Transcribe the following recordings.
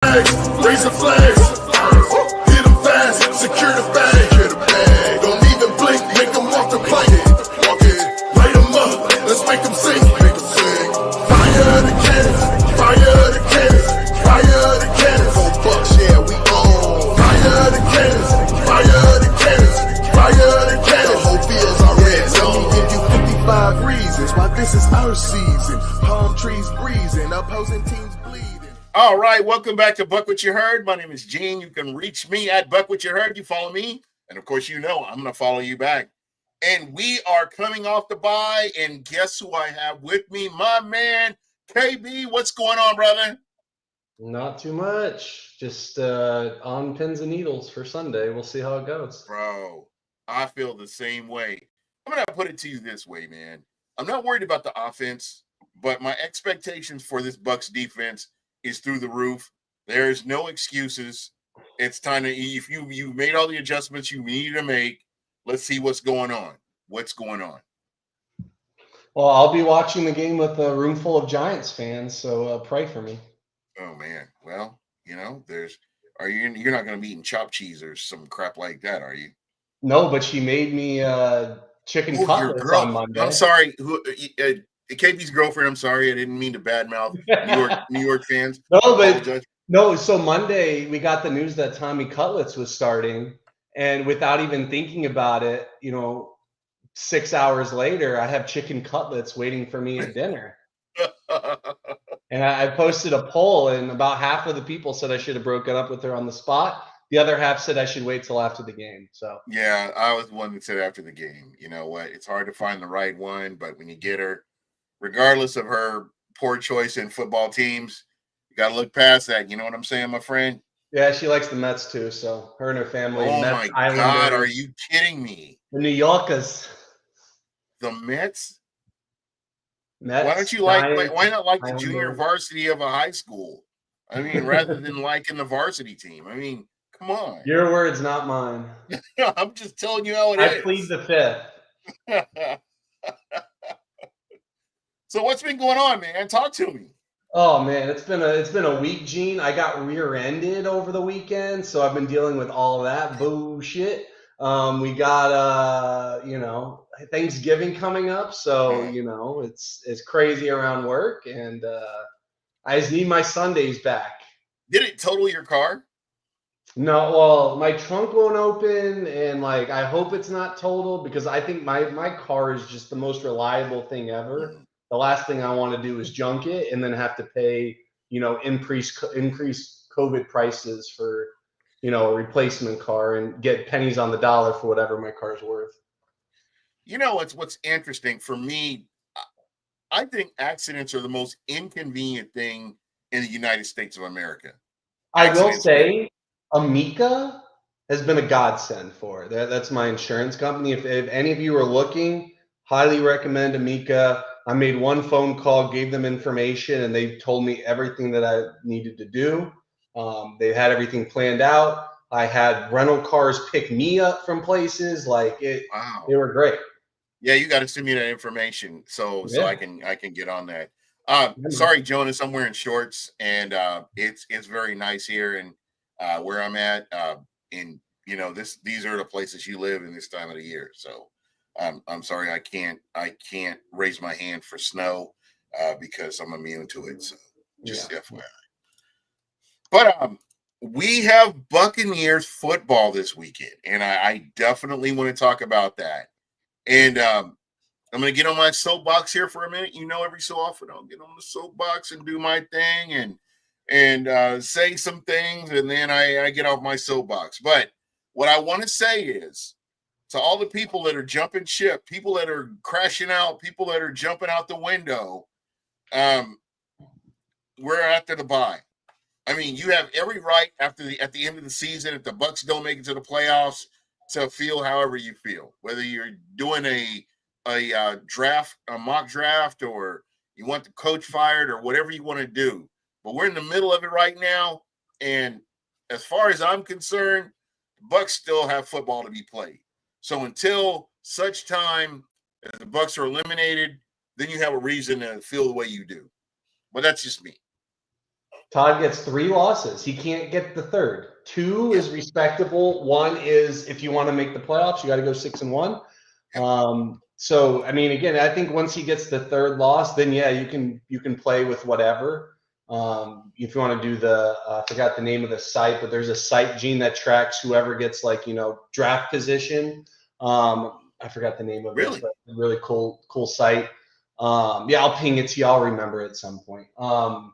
Raise the flags, hit them fast, secure the bag. Don't even blink, make them walk the plank. Light them up, let's make them sing. Fire the cannons, fire the cannons, fire the cannons. On Bucs, yeah, we on. Fire the cannons, fire the cannons, fire the cannons. The whole field's our red zone. Let me give you 55 reasons why this is our season. Palm trees breezing, opposing teams bleeding. All right, welcome back to Buck What You Heard. My name is Gene. You can reach me at Buck What You Heard. You follow me, and of course, you know I'm going to follow you back. And we are coming off the bye, and guess who I have with me? My man, KB. What's going on, brother? Not too much. Just on pins and needles for Sunday. We'll see how it goes. Bro, I feel the same way. I'm going to put it to you this way, man. I'm not worried about the offense, but my expectations for this Bucs defense is through the roof. There is no excuses. It's time to, if you made all the adjustments you needed to make, let's see what's going on. What's going on? Well, I'll be watching the game with a room full of Giants fans, so pray for me. Oh man. Well, you know, you're not going to be eating chopped cheese or some crap like that, are you? No, but she made me chicken cutlets on Monday. I'm sorry. KB's girlfriend. I'm sorry. I didn't mean to badmouth New York fans. No. So Monday we got the news that Tommy Cutlets was starting, and without even thinking about it, 6 hours later, I have chicken cutlets waiting for me at dinner. And I posted a poll, and about half of the people said I should have broken up with her on the spot. The other half said I should wait till after the game. So yeah, I was the one that said after the game. You know what? It's hard to find the right one, but when you get her, regardless of her poor choice in football teams, you got to look past that. You know what I'm saying, my friend? Yeah, she likes the Mets too. So her and her family. Oh Mets, my God, are you kidding me? The New Yorkers. The Mets? Mets. Why don't you why not like the junior varsity of a high school? I mean, rather than liking the varsity team. I mean, come on. Your words, not mine. I'm just telling you how it is. I plead the fifth. So what's been going on, man? Talk to me. Oh man, it's been a week, Gene. I got rear-ended over the weekend, so I've been dealing with all of that bullshit. We got Thanksgiving coming up, so it's crazy around work, and I just need my Sundays back. Did it total your car? No, well, my trunk won't open, and I hope it's not totaled because I think my car is just the most reliable thing ever. The last thing I want to do is junk it and then have to pay, increased COVID prices for, a replacement car and get pennies on the dollar for whatever my car's worth. What's interesting for me, I think accidents are the most inconvenient thing in the United States of America. I will say Amica has been a godsend for it. That's my insurance company. If any of you are looking, highly recommend Amica. I made one phone call, gave them information, and they told me everything that I needed to do. They had everything planned out. I had rental cars pick me up from places. Wow. They were great. Yeah, you got to send me that information so I can get on that. Sorry, Jonas, I'm wearing shorts, and it's very nice here and where I'm at. These are the places you live in this time of the year. So I'm sorry, I can't raise my hand for snow because I'm immune to it. So just FYI. But we have Buccaneers football this weekend, and I definitely want to talk about that. And I'm going to get on my soapbox here for a minute. Every so often I'll get on the soapbox and do my thing and say some things, and then I get off my soapbox. But what I want to say is, to all the people that are jumping ship, people that are crashing out, people that are jumping out the window, we're after the bye. I mean, you have every right at the end of the season, if the Bucs don't make it to the playoffs, to feel however you feel. Whether you're doing a mock draft, or you want the coach fired, or whatever you want to do. But we're in the middle of it right now, and as far as I'm concerned, the Bucs still have football to be played. So until such time as the Bucs are eliminated, then you have a reason to feel the way you do. But that's just me. Todd gets 3 losses. He can't get the third. 2 is respectable. 1 is if you want to make the playoffs, you got to go 6-1. So I mean, again, I think once he gets the third loss, then yeah, you can play with whatever. If you want to do the, I forgot the name of the site, but there's a site, Gene, that tracks whoever gets like, draft position. I forgot the name of it, but really cool site. Yeah, I'll ping it to you. I'll remember it at some point. I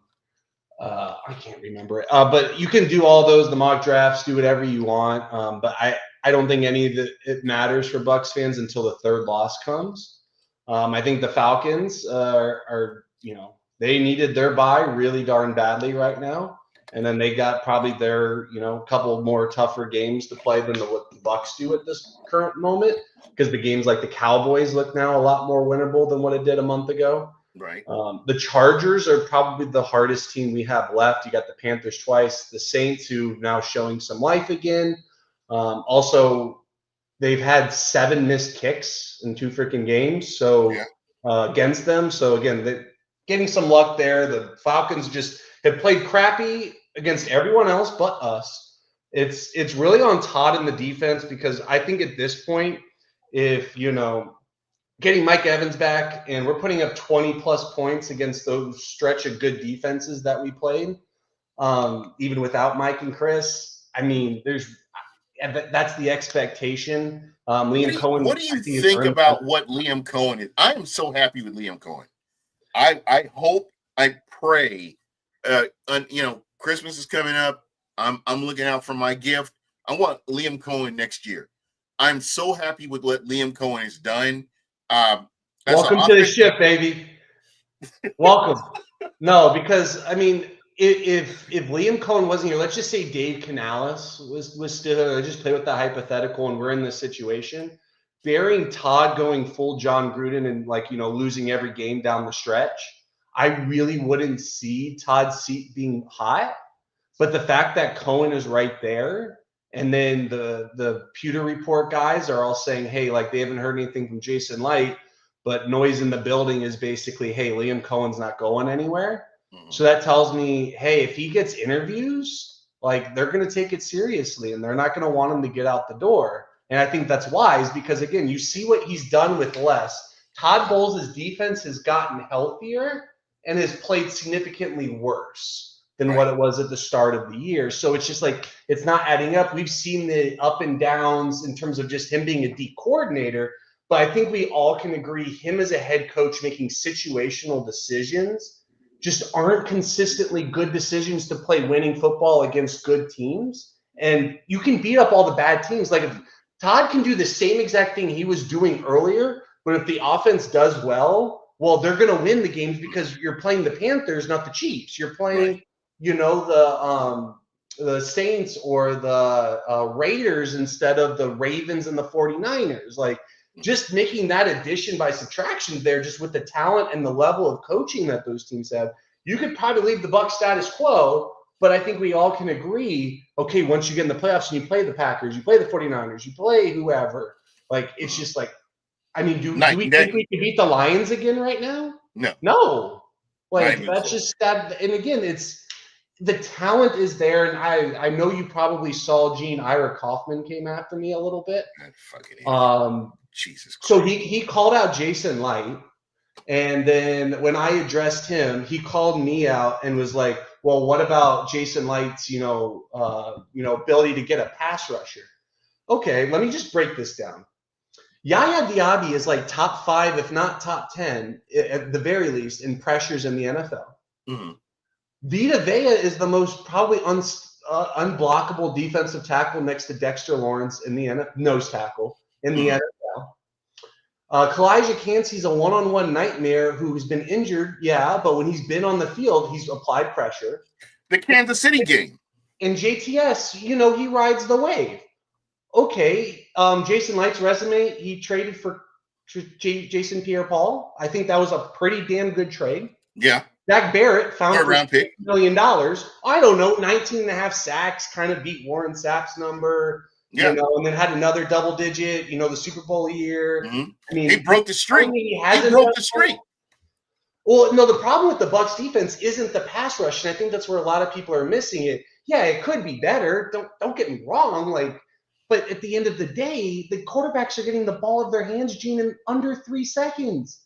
can't remember it, but you can do all those, the mock drafts, do whatever you want. But I don't think any of it matters for Bucs fans until the third loss comes. I think the Falcons are they needed their bye really darn badly right now, and then they got probably their couple more tougher games to play than what the Bucs do at this current moment, because the games like the Cowboys look now a lot more winnable than what it did a month ago. Right. The Chargers are probably the hardest team we have left. You got the Panthers twice, the Saints, who now showing some life again. Also, they've had 7 missed kicks in 2 freaking games, against them. So again, they're getting some luck there. The Falcons just have played crappy against everyone else but us. It's really on Todd in the defense, because I think at this point, if getting Mike Evans back and we're putting up 20+ points against those stretch of good defenses that we played, even without Mike and Chris, I mean, that's the expectation. Liam Cohen. What do you think about what Liam Cohen is? I am so happy with Liam Cohen. I hope, I pray, Christmas is coming up. I'm looking out for my gift. I want Liam Cohen next year. I'm so happy with what Liam Cohen has done. Welcome to the ship, baby. Welcome. No, because I mean, if Liam Cohen wasn't here, let's just say Dave Canales was still. Just play with the hypothetical, and we're in this situation. Bearing Todd going full John Gruden and losing every game down the stretch, I really wouldn't see Todd's seat being hot. But the fact that Cohen is right there, and then the Pewter Report guys are all saying, hey, they haven't heard anything from Jason Light, but noise in the building is basically, hey, Liam Cohen's not going anywhere. Mm-hmm. So that tells me, hey, if he gets interviews, they're going to take it seriously, and they're not going to want him to get out the door. And I think that's wise, because, again, you see what he's done with less. Todd Bowles' defense has gotten healthier and has played significantly worse than what it was at the start of the year. So it's just it's not adding up. We've seen the up and downs in terms of just him being a D coordinator, but I think we all can agree him as a head coach making situational decisions just aren't consistently good decisions to play winning football against good teams. And you can beat up all the bad teams. If Todd can do the same exact thing he was doing earlier, but if the offense does well, they're going to win the games because you're playing the Panthers, not the Chiefs. You're playing the Saints or the Raiders instead of the Ravens and the 49ers. Just making that addition by subtraction there, just with the talent and the level of coaching that those teams have, you could probably leave the Bucs status quo. But I think we all can agree, okay, once you get in the playoffs and you play the Packers, you play the 49ers, you play whoever, it's just do we think we can beat the Lions again right now? No. That's just that. And again, the talent is there, and I know you probably saw, Gene, Ira Kaufman came after me a little bit. Jesus Christ. So he called out Jason Light, and then when I addressed him, he called me out and was like, well, what about Jason Light's ability to get a pass rusher? Okay, let me just break this down. Yaya Diaby is top 5, if not top 10, at the very least, in pressures in the NFL. Mm-hmm. Vita Vea is the most probably unblockable defensive tackle next to Dexter Lawrence in the nose tackle in the NFL. Kalijah Cansey's a one-on-one nightmare who's been injured, but when he's been on the field, he's applied pressure. The Kansas City game. And JTS, he rides the wave. Okay, Jason Light's resume, he traded for Jason Pierre-Paul. I think that was a pretty damn good trade. Yeah. Zach Barrett found $3rd round pick. $1 million. I don't know, 19.5 sacks, kind of beat Warren Sapp's number. Yeah. And then had another double digit, the Super Bowl year. Mm-hmm. I mean, he broke the streak. He broke the streak. Well, no, the problem with the Bucs defense isn't the pass rush, and I think that's where a lot of people are missing it. Yeah, it could be better. Don't get me wrong. But at the end of the day, the quarterbacks are getting the ball of their hands, Gene, in under 3 seconds.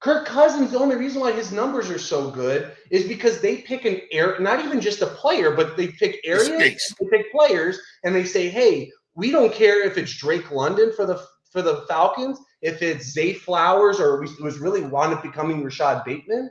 Kirk Cousins, the only reason why his numbers are so good is because they pick an area, not even just a player, but they pick The areas, space. they pick players, and they say, hey, we don't care if it's Drake London for the Falcons, if it's Zay Flowers, or it was really wound up becoming Rashad Bateman.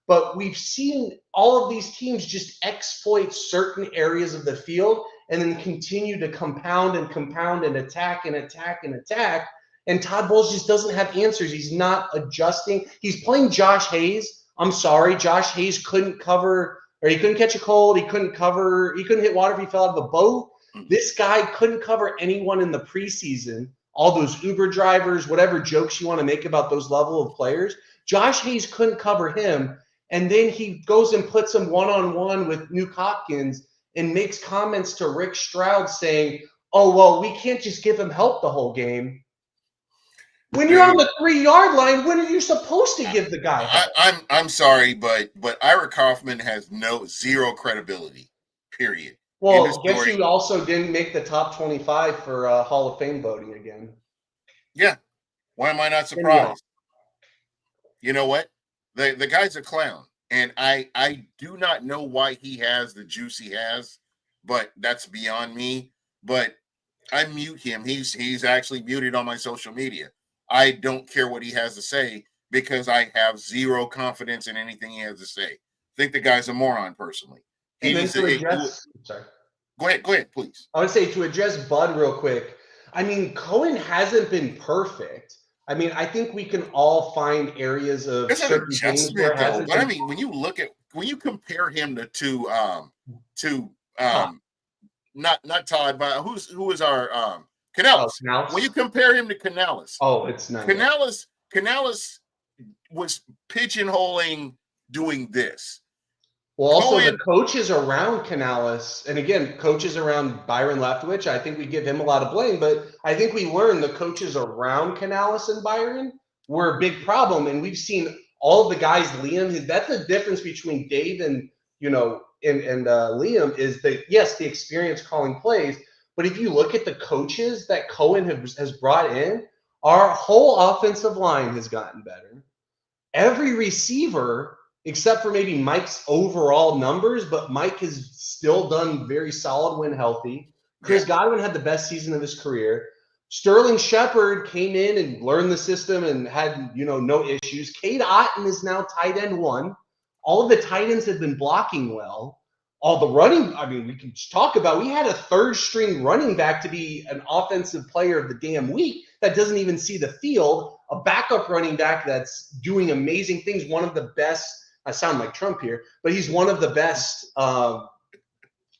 But we've seen all of these teams just exploit certain areas of the field and then continue to compound and attack and attack and attack. And Todd Bowles just doesn't have answers. He's not adjusting. He's playing Josh Hayes. I'm sorry, Josh Hayes couldn't cover, or he couldn't catch a cold. He couldn't hit water if he fell out of a boat. This guy couldn't cover anyone in the preseason. All those Uber drivers, whatever jokes you want to make about those level of players, Josh Hayes couldn't cover him. And then he goes and puts him one-on-one with Nuke Hopkins and makes comments to Rick Stroud saying, oh, well, we can't just give him help the whole game. When you're on the 3-yard line, when are you supposed to give the guy help? I'm sorry, but Ira Kaufman has zero credibility, period. Well, guess you also didn't make the top 25 for Hall of Fame voting again. Yeah. Why am I not surprised? You know what? The guy's a clown. And I do not know why he has the juice he has, but that's beyond me. But I mute him. He's actually muted on my social media. I don't care what he has to say because I have zero confidence in anything he has to say. I think the guy's a moron personally. Sorry. Go ahead, please. I would say to address Bud real quick. I mean, Cohen hasn't been perfect. I mean, I think we can all find areas of certain things where it hasn't been. I mean, when you compare him to not Todd, but who is our Canales. When you compare him to Canales, it's not. Canales was pigeonholing doing this. Well, also the coaches around Canales, and again, coaches around Byron Leftwich, I think we give him a lot of blame, but I think we learned the coaches around Canales and Byron were a big problem, and we've seen all of the guys. Liam, that's the difference between Dave and Liam is that yes, the experience calling plays. But if you look at the coaches that Cohen has brought in, our whole offensive line has gotten better. Every receiver, except for maybe Mike's overall numbers, but Mike has still done very solid when healthy. Chris Godwin had the best season of his career. Sterling Shepard came in and learned the system and had, no issues. Cade Otton is now tight end 1. All of the tight ends have been blocking well. All the running, I mean, we can talk about, we had a third-string running back to be an offensive player of the damn week that doesn't even see the field, a backup running back that's doing amazing things, one of the best, I sound like Trump here, but he's one of the best, guys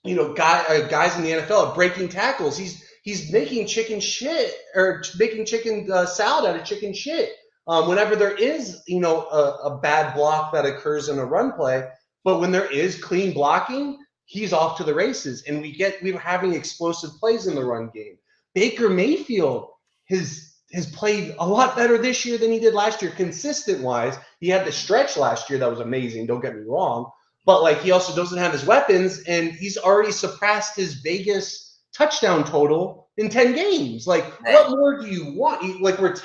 in the NFL at breaking tackles. He's making chicken shit or making chicken salad out of chicken shit whenever there is, a bad block that occurs in a run play. But when there is clean blocking, he's off to the races, and we're having explosive plays in the run game. Baker Mayfield has played a lot better this year than he did last year, consistent-wise. He had the stretch last year that was amazing, don't get me wrong. But, he also doesn't have his weapons, and he's already surpassed his Vegas touchdown total in 10 games. What more do you want? We're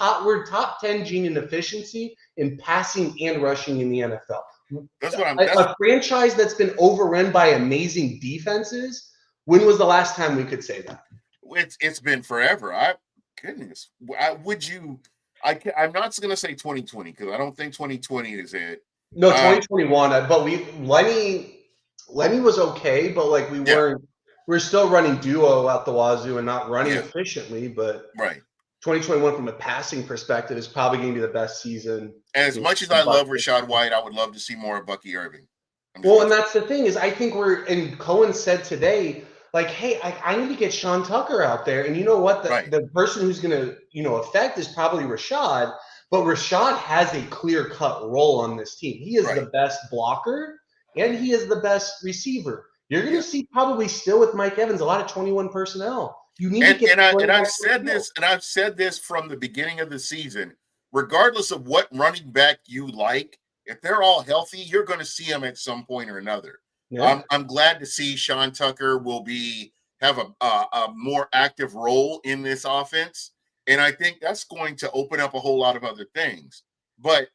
top 10 gene in efficiency in passing and rushing in the NFL. That's what a franchise that's been overrun by amazing defenses. When was the last time we could say that? It's been forever. I'm not going to say 2020 because I don't think 2020 is it. No, 2021. But Lenny was okay, but we're still running duo out the wazoo and not running efficiently. But 2021 from a passing perspective is probably going to be the best season. And as much as I love Rachaad White, I would love to see more of Bucky Irving. And that's the thing is I think and Cohen said today, hey, I need to get Sean Tucker out there. And you know what? The person who's going to, affect is probably Rashad. But Rashad has a clear-cut role on this team. He is the best blocker, and he is the best receiver. You're going to see probably still with Mike Evans a lot of 21 personnel. You need to get. I've said this from the beginning of the season. Regardless of what running back you like, if they're all healthy, you're going to see them at some point or another. Yeah. I'm glad to see Sean Tucker will have a more active role in this offense, and I think that's going to open up a whole lot of other things. But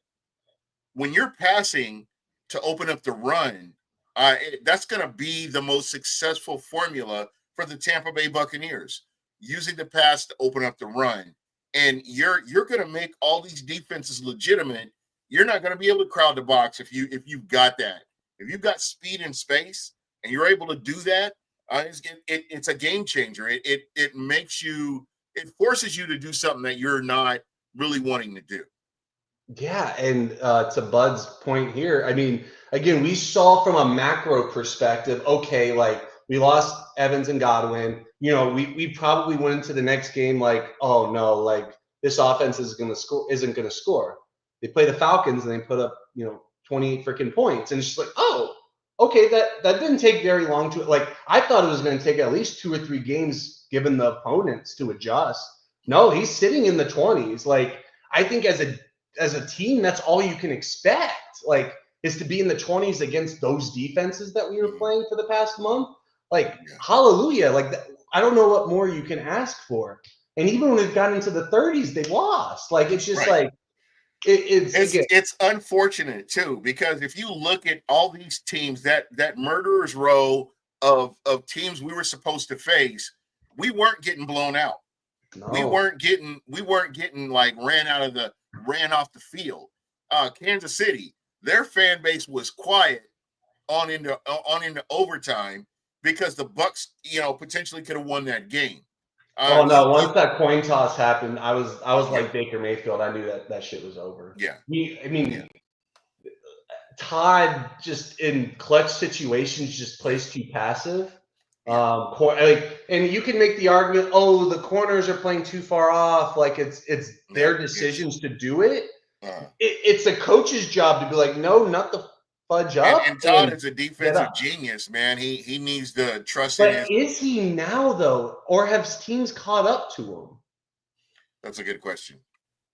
when you're passing to open up the run, that's going to be the most successful formula for the Tampa Bay Buccaneers, using the pass to open up the run. And you're going to make all these defenses legitimate. You're not going to be able to crowd the box if you've got that. If you've got speed and space and you're able to do that, it's a game changer. It forces you to do something that you're not really wanting to do. Yeah, and to Bud's point here, I mean, again, we saw from a macro perspective, okay, like we lost Evans and Godwin. You know, we probably went into the next game like, oh no, like this offense isn't gonna score. They play the Falcons and they put up, 28 freaking points. And it's just like, oh, okay, that didn't take very long to like I thought it was gonna take at least 2 or 3 games given the opponents to adjust. No, he's sitting in the 20s. Like, I think as a team, that's all you can expect, like, is to be in the 20s against those defenses that we were playing for the past month. Like, hallelujah. Like, I don't know what more you can ask for. And even when they've gotten into the 30s, they lost. Like, it's just right. like, it's unfortunate too, because if you look at all these teams, that murderer's row of teams we were supposed to face, we weren't getting blown out. No. We weren't getting like ran off the field. Kansas City, their fan base was quiet on into overtime because the Bucs, potentially could have won that game. Once that coin toss happened, I was like Baker Mayfield. I knew that shit was over. Yeah. Todd just in clutch situations just plays too passive. And you can make the argument, oh, the corners are playing too far off. Like it's their decisions to do it. It's a coach's job to be like, no, not the fudge up. And Todd is a defensive genius, man. He needs to trust in his. But is he now though, or have teams caught up to him? That's a good question.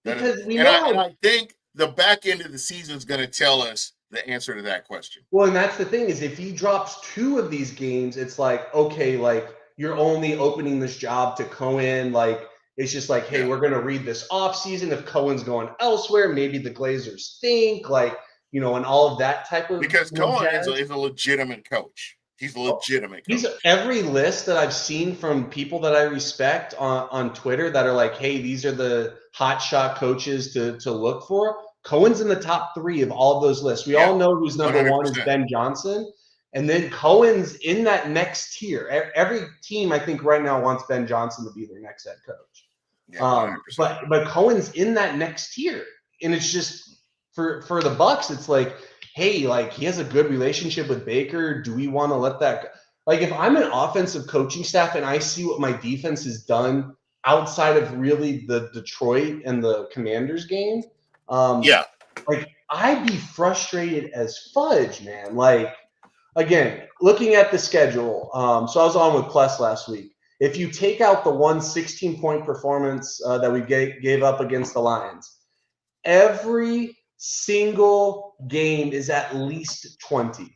I think the back end of the season is going to tell us the answer to that question. Well, and that's the thing is if he drops 2 of these games, it's like, okay, like you're only opening this job to Cohen. Like it's just like, hey, we're going to read this off season. If Cohen's going elsewhere, maybe the Glazers think like, and all of that type of. Because Cohen is a legitimate coach. He's a legitimate coach. Every list that I've seen from people that I respect on Twitter that are like, hey, these are the hot shot coaches to look for. Cohen's in the top 3 of all of those lists. We all know who's number 1 is Ben Johnson. And then Cohen's in that next tier. Every team, I think, right now wants Ben Johnson to be their next head coach. Yeah, but Cohen's in that next tier. And it's just for the Bucs, it's like, hey, like he has a good relationship with Baker. Do we want to let that – like if I'm an offensive coaching staff and I see what my defense has done outside of really the Detroit and the Commanders game – like I'd be frustrated as fudge, man. Like again, looking at the schedule. So I was on with Pless last week. If you take out the 16-point performance that we gave up against the Lions, every single game is at least 20.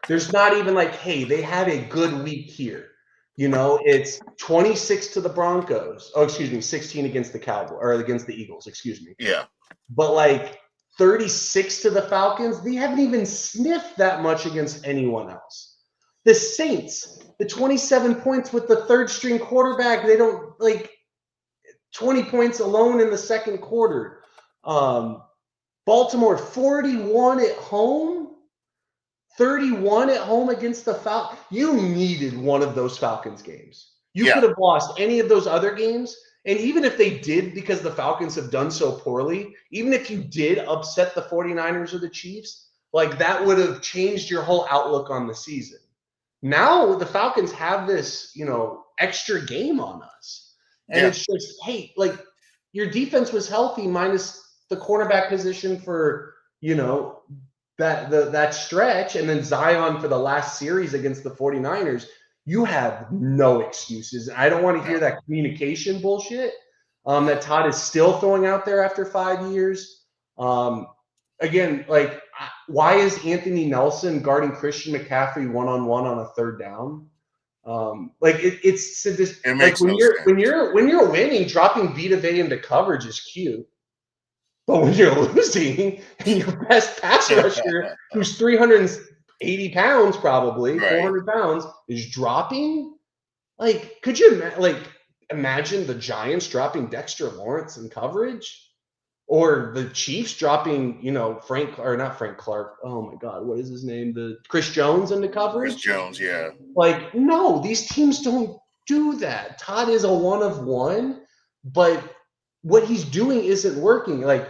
There's not even like, hey, they had a good week here. It's 26 to the Broncos. Oh, excuse me, 16 against the Cowboys or against the Eagles, excuse me. Yeah. But like 36 to the Falcons, they haven't even sniffed that much against anyone else. The Saints, the 27 points with the third string quarterback, they don't like 20 points alone in the second quarter. Baltimore 41 at home. 31 at home against the Falcons. You needed one of those Falcons games. You could have lost any of those other games. And even if they did, because the Falcons have done so poorly, even if you did upset the 49ers or the Chiefs, like that would have changed your whole outlook on the season. Now the Falcons have this, extra game on us. And it's just, hey, like your defense was healthy minus the cornerback position for, that stretch, and then Zion for the last series against the 49ers, you have no excuses. I don't want to hear that communication bullshit that Todd is still throwing out there after 5 years. again, like, why is Anthony Nelson guarding Christian McCaffrey one-on-one on a third down? Like it's just It like makes no sense. when you're winning, dropping Vita Vea into coverage is cute. But when you're losing and your best pass rusher, who's 380 pounds, probably Right. 400 pounds, is dropping, like, could you imagine the Giants dropping Dexter Lawrence in coverage? Or the Chiefs dropping, not Frank Clark. Oh my God, what is his name? The Chris Jones into coverage. Chris Jones, yeah. Like, no, these teams don't do that. Todd is a one of one, but what he's doing isn't working. Like,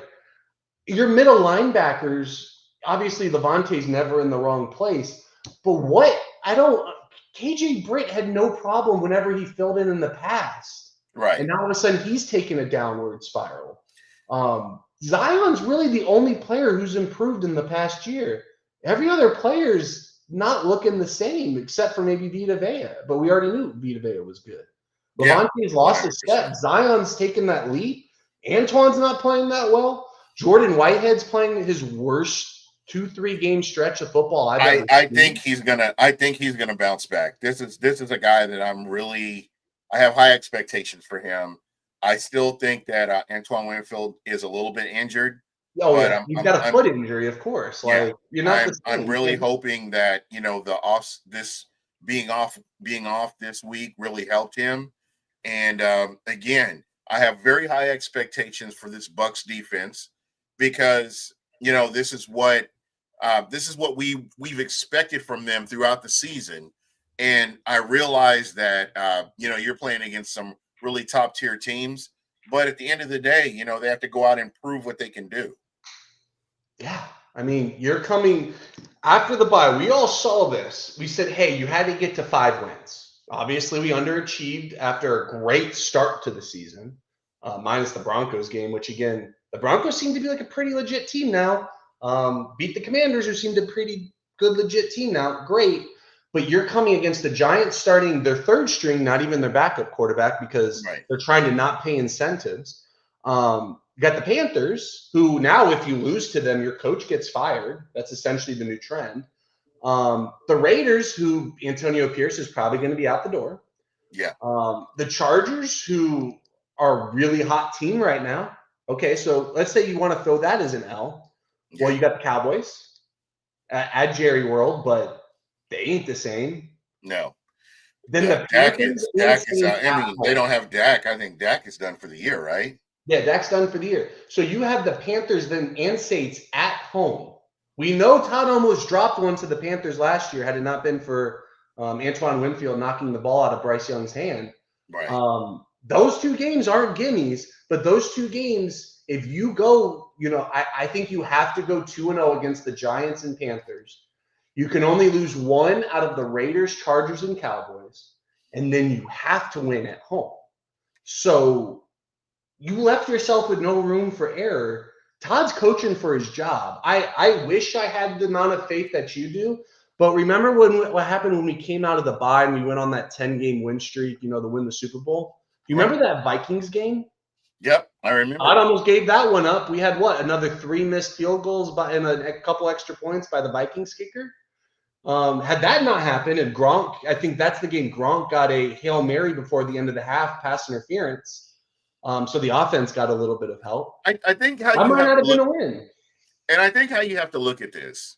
your middle linebackers, obviously Levante's never in the wrong place, but KJ Britt had no problem whenever he filled in the past. Right. And now all of a sudden he's taking a downward spiral. Zion's really the only player who's improved in the past year. Every other player's not looking the same, except for maybe Vita Vea. But we already knew Vita Vea was good. Levante's lost a step. Zion's taken that leap. Antoine's not playing that well. Jordan Whitehead's playing his worst 2-3 game stretch of football I've ever seen. I think he's gonna bounce back. This is a guy that I have high expectations for him. I still think that Antoine Winfield is a little bit injured. Oh, yeah. You've got a foot injury, of course. Like, you're not. I'm really hoping that this being off this week really helped him. And again, I have very high expectations for this Bucs defense because this is what we've expected from them throughout the season. And I realize that you're playing against some really top tier teams, but at the end of the day, they have to go out and prove what they can do. Yeah. I mean, you're coming after the bye. We all saw this. We said, hey, you had to get to 5 wins. Obviously, we underachieved after a great start to the season, minus the Broncos game, which, again, the Broncos seem to be like a pretty legit team now. Beat the Commanders, who seemed a pretty good, legit team now. Great. But you're coming against the Giants starting their third string, not even their backup quarterback, because they're trying to not pay incentives. You got the Panthers, who now, if you lose to them, your coach gets fired. That's essentially the new trend. The Raiders, who Antonio Pierce is probably going to be out the door. Yeah. The Chargers, who are a really hot team right now. Okay, so let's say you want to throw that as an L. Yeah. Well, you got the Cowboys at Jerry World, but they ain't the same. No. Then the Dak is they don't have Dak. I think Dak is done for the year, right? Yeah, Dak's done for the year. So you have the Panthers then and Saints at home. We know Todd almost dropped one to the Panthers last year had it not been for Antoine Winfield knocking the ball out of Bryce Young's hand. Right. Those 2 games aren't gimmies, but those 2 games, if you go, I think you have to go 2-0 against the Giants and Panthers. You can only lose 1 out of the Raiders, Chargers, and Cowboys, and then you have to win at home. So you left yourself with no room for error. Todd's coaching for his job. I wish I had the amount of faith that you do, but remember what happened when we came out of the bye and we went on that 10-game win streak, to win the Super Bowl? You remember that Vikings game? Yep, I remember. Todd almost gave that one up. We had another 3 missed field goals and a couple extra points by the Vikings kicker. Had that not happened, and Gronk, I think that's the game Gronk got a Hail Mary before the end of the half, pass interference. So the offense got a little bit of help. I think how I might not have been a win. And I think how you have to look at this.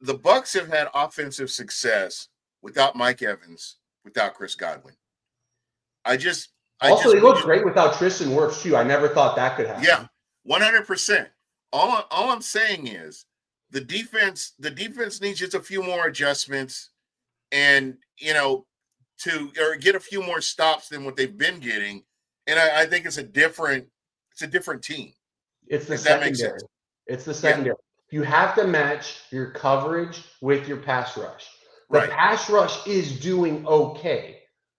The Bucs have had offensive success without Mike Evans, without Chris Godwin. They looked great without Tristan Wirfs too. I never thought that could happen. Yeah, 100%. All I'm saying is the defense needs just a few more adjustments and get a few more stops than what they've been getting. And I think it's a different team. It's the secondary. It's the secondary. Yeah. You have to match your coverage with your pass rush. The pass rush is doing okay.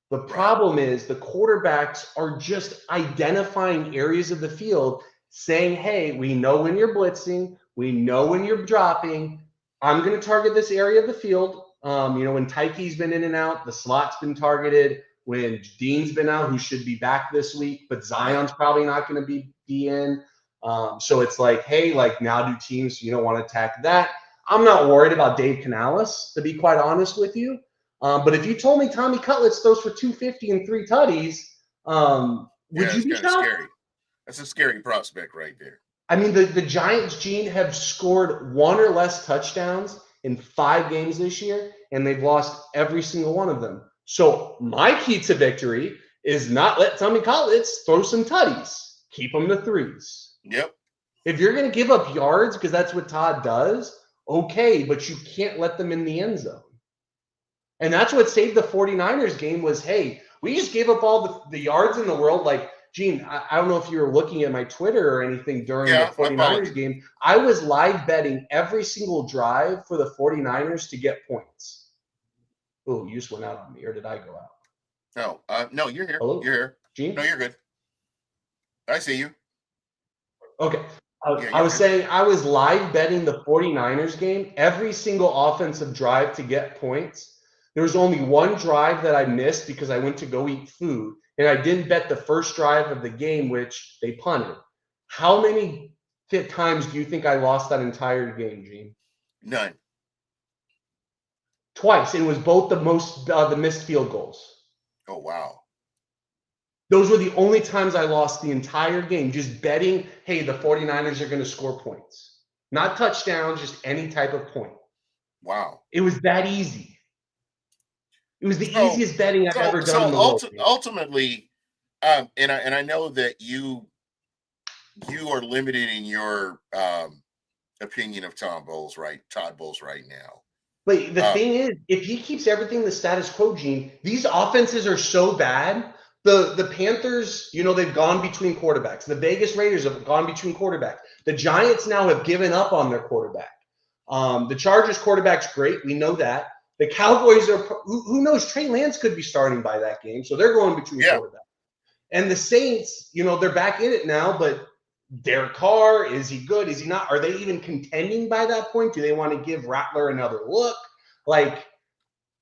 The problem is the quarterbacks are just identifying areas of the field, saying, hey, we know when you're blitzing. We know when you're dropping. I'm going to target this area of the field. When Tyke's been in and out, the slot's been targeted. When Dean's been out, who should be back this week, but Zion's probably not going to be in. So it's like, hey, like now do teams, want to attack that? I'm not worried about Dave Canales, to be quite honest with you. But if you told me Tommy Cutlets throws for 250 and 3 tutties, would you it's be kind of shocked? scary. That's a scary prospect right there. I mean, the Giants, Gene, have scored 1 or less touchdowns in 5 games this year, and they've lost every single one of them. So my key to victory is not let Tommy Cutlets throw some tutties. Keep them to 3s. Yep. If you're going to give up yards, because that's what Todd does, okay, but you can't let them in the end zone. And that's what saved the 49ers game was, hey, we just gave up all the yards in the world. Like, Gene, I don't know if you were looking at my Twitter or anything during the 49ers game. I was live betting every single drive for the 49ers to get points. Oh, you just went out on me, or did I go out? No, you're here. Hello? You're here. Gene? No, you're good. I see you. Okay. I was saying I was live betting the 49ers game, every single offensive drive to get points. There was only one drive that I missed because I went to go eat food, and I didn't bet the first drive of the game, which they punted. How many times do you think I lost that entire game, Gene? None. Twice. It was both the missed field goals. Oh, wow. Those were the only times I lost the entire game, just betting, hey, the 49ers are going to score points. Not touchdowns, just any type of point. Wow. It was that easy. It was the easiest betting I've ever done in the world. Ultimately, and I know that you are limited in your opinion of Todd Bowles right now. But the thing is, if he keeps everything the status quo, Gene, these offenses are so bad. The Panthers, they've gone between quarterbacks. The Vegas Raiders have gone between quarterbacks. The Giants now have given up on their quarterback. The Chargers quarterback's great. We know that. The Cowboys are, who knows, Trey Lance could be starting by that game. So they're going between quarterbacks. And the Saints, they're back in it now, but Derek Carr, is he good? Is he not? Are they even contending by that point? Do they want to give Rattler another look? Like,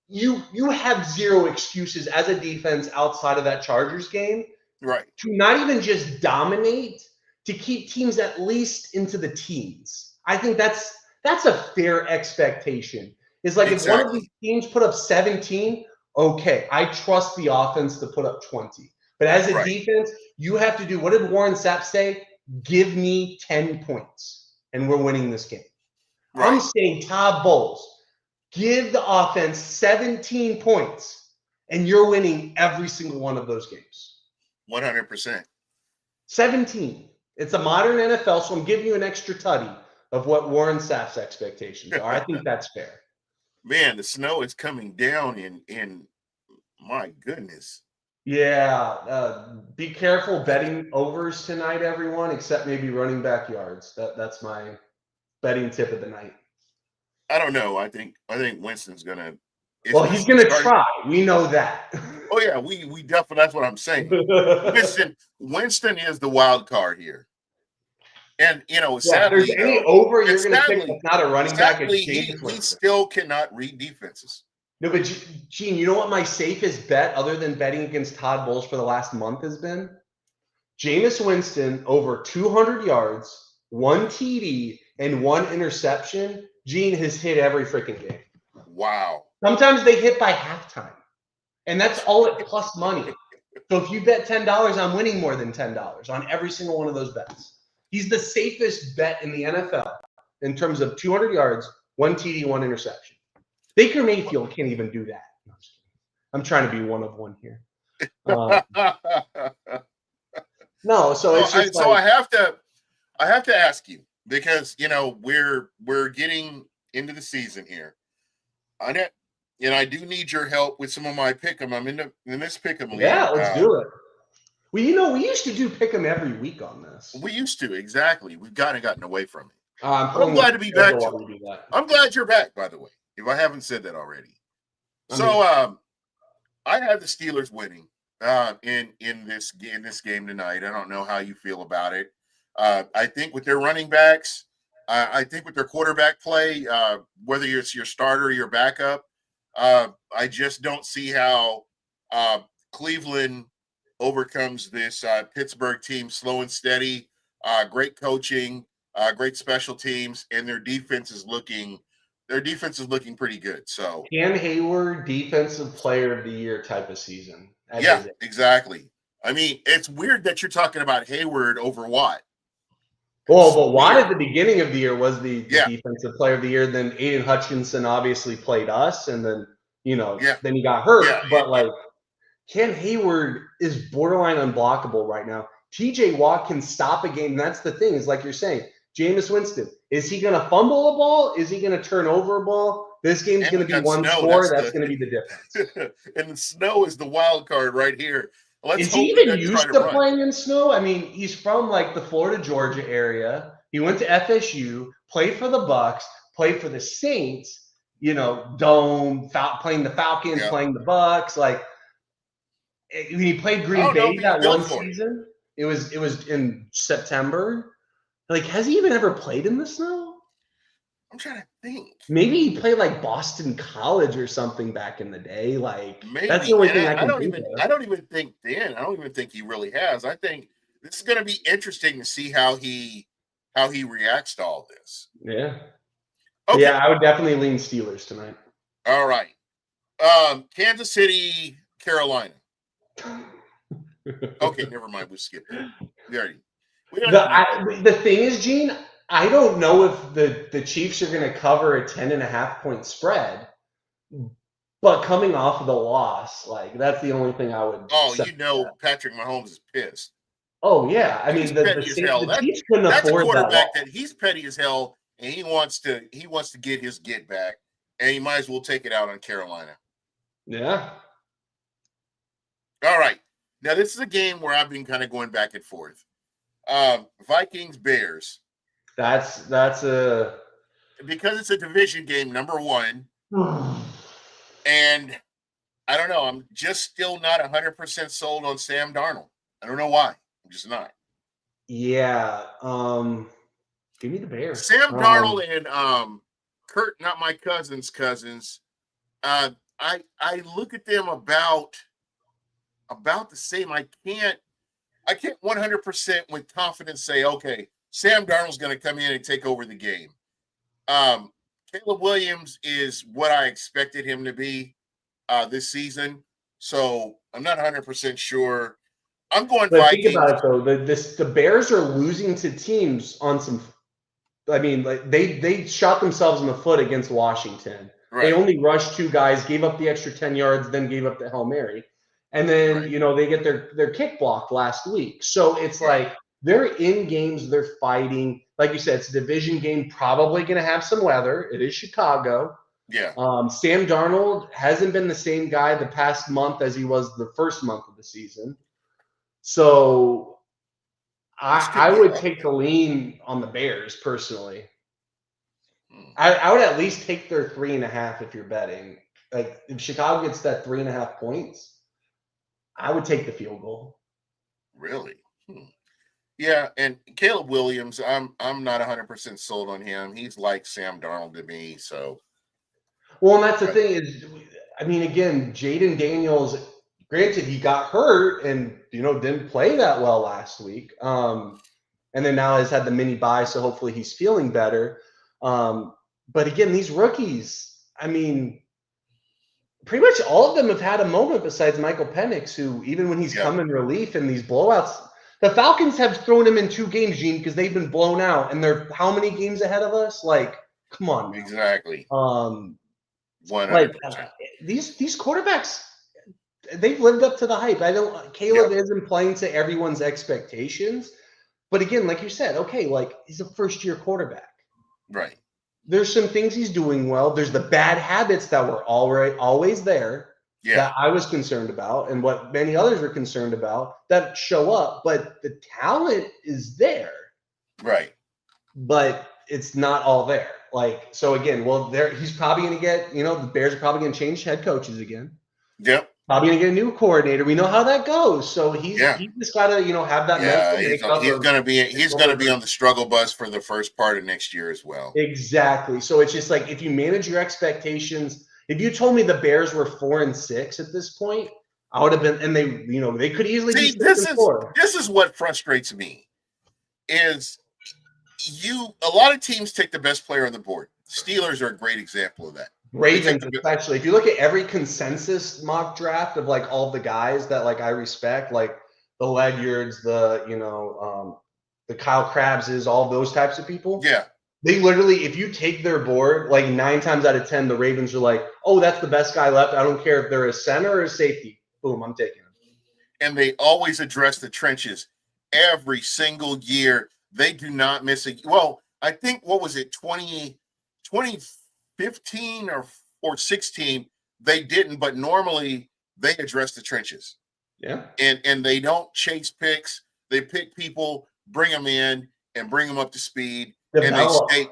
you have zero excuses as a defense outside of that Chargers game, right, to not even just dominate, to keep teams at least into the teens. I think that's a fair expectation. It's like if one of these teams put up 17, okay, I trust the offense to put up 20. But as a defense, you have to do, what did Warren Sapp say? Give me 10 points, and we're winning this game. Right. I'm saying Todd Bowles, give the offense 17 points, and you're winning every single one of those games. 100%. 17. It's a modern NFL, so I'm giving you an extra tutty of what Warren Sapp's expectations are. I think that's fair. Man, the snow is coming down in my goodness. Yeah, be careful betting overs tonight, everyone, except maybe running back yards. That's my betting tip of the night. I don't know. I think Winston's gonna. Well, he's gonna try. We know that. Oh yeah, we definitely. That's what I'm saying. Winston is the wild card here, and sadly, there's any over you're gonna pick that's not a running back. He still cannot read defenses. No, but Gene, you know what my safest bet, other than betting against Todd Bowles for the last month, has been? Jameis Winston over 200 yards, 1 TD, and 1 interception. Gene has hit every freaking game. Wow. Sometimes they hit by halftime, and that's all at plus money. So if you bet $10, I'm winning more than $10 on every single one of those bets. He's the safest bet in the NFL in terms of 200 yards, 1 TD, 1 interception. Baker Mayfield can't even do that. No, I'm trying to be one of one here. No, so it's just so I have to ask you, because we're getting into the season here. I do need your help with some of my pick'em. I'm in this pick'em league. Yeah, let's do it. Well, we used to do pick'em every week on this. We used to, exactly. We've kind of gotten away from it. I'm glad to be back. I'm glad you're back, by the way, if I haven't said that already. I have the Steelers winning in this game tonight. I don't know how you feel about it. I think with their running backs, I think with their quarterback play, whether it's your starter or your backup, I just don't see how Cleveland overcomes this Pittsburgh team slow and steady. great coaching, great special teams, and their defense is looking pretty good. So Cam Hayward, defensive player of the year type of season. Yeah, exactly. I mean, it's weird that you're talking about Hayward over Watt. Well, but Watt at the beginning of the year was the defensive player of the year. Then Aiden Hutchinson obviously played us, and then then he got hurt. Yeah, but Cam Hayward is borderline unblockable right now. TJ Watt can stop a game. That's the thing, is like you're saying, Jameis Winston, is he going to fumble a ball? Is he going to turn over a ball? This game's going to be one score. That's going to be the difference. And the snow is the wild card right here. Is he even used to playing in snow? I mean, he's from the Florida, Georgia area. He went to FSU, played for the Bucs, played for the Saints, Dome, playing the Falcons, playing the Bucs. When he played Green Bay that one season, it was in September. Has he even ever played in the snow? I'm trying to think. Maybe he played Boston College or something back in the day. Maybe. That's the only thing I can think of. I don't even think he really has. I think this is going to be interesting to see how he reacts to all this. Yeah. Okay. Yeah, I would definitely lean Steelers tonight. All right. Kansas City, Carolina. Okay, never mind. We skipped it. The thing is, Gene, I don't know if the Chiefs are going to cover a 10.5-point spread, but coming off of the loss, that's the only thing I would. Patrick Mahomes is pissed. Oh yeah, I mean the Chiefs couldn't that's afford a quarterback that. He's petty as hell, and he wants to get his get back, and he might as well take it out on Carolina. Yeah. All right, now this is a game where I've been kind of going back and forth. Vikings Bears. That's because it's a division game, number one, and I don't know. I'm just still not 100% sold on Sam Darnold. I don't know why. I'm just not. Yeah. Give me the Bears. Sam Darnold and Kurt, not my cousins. I look at them about the same. I can't 100% with confidence say, okay, Sam Darnold's going to come in and take over the game. Caleb Williams is what I expected him to be this season, so I'm not 100% sure. I'm going Vikings. Think about it though. The Bears are losing to teams on some. I mean, they shot themselves in the foot against Washington. Right. They only rushed 2 guys, gave up the extra 10 yards, then gave up the Hail Mary. And then, they get their kick blocked last week. So it's they're in games, they're fighting. Like you said, it's a division game, probably going to have some weather. It is Chicago. Yeah. Sam Darnold hasn't been the same guy the past month as he was the first month of the season. So I would take the lean on the Bears personally. I would at least take their 3.5 if you're betting. If Chicago gets that 3.5 points, I would take the field goal. Really? Yeah, and Caleb Williams, I'm not 100% sold on him. He's like Sam Darnold to me. So, well, and that's the thing is, I mean, again, Jaden Daniels. Granted, he got hurt and didn't play that well last week, and then now has had the mini bye, so hopefully he's feeling better. But again, these rookies, I mean, pretty much all of them have had a moment besides Michael Penix, who even when he's come in relief in these blowouts, the Falcons have thrown him in 2 games, Gene, because they've been blown out, and they're how many games ahead of us? Come on, now. Exactly. 100%. These quarterbacks, they've lived up to the hype. Caleb isn't playing to everyone's expectations, but again, like you said, okay, he's a first-year quarterback. Right. There's some things he's doing well. There's the bad habits that were always there that I was concerned about, and what many others were concerned about that show up. But the talent is there, right? But it's not all there. So again, he's probably going to get. The Bears are probably going to change head coaches again. Yep. Probably going to get a new coordinator. We know how that goes. So he's just got to have that. He's going to be on the struggle bus for the first part of next year as well. Exactly. So it's just if you manage your expectations. If you told me the Bears were 4-6 at this point, I would have been. And they could easily be 6-4. This is what frustrates me. is a lot of teams take the best player on the board. Steelers are a great example of that. Ravens, especially. If you look at every consensus mock draft of like all the guys that like I respect, like the Ledyards, the Kyle Krabses, all those types of people. Yeah. They literally, if you take their board, like 9 times out of 10, the Ravens are like, oh, that's the best guy left. I don't care if they're a center or a safety. Boom, I'm taking him. And they always address the trenches every single year. They do not miss a – well, I think, what was it, 2015 or 16, they didn't, but normally they address the trenches. Yeah. And they don't chase picks. They pick people, bring them in, and bring them up to speed. Develop. And they stay.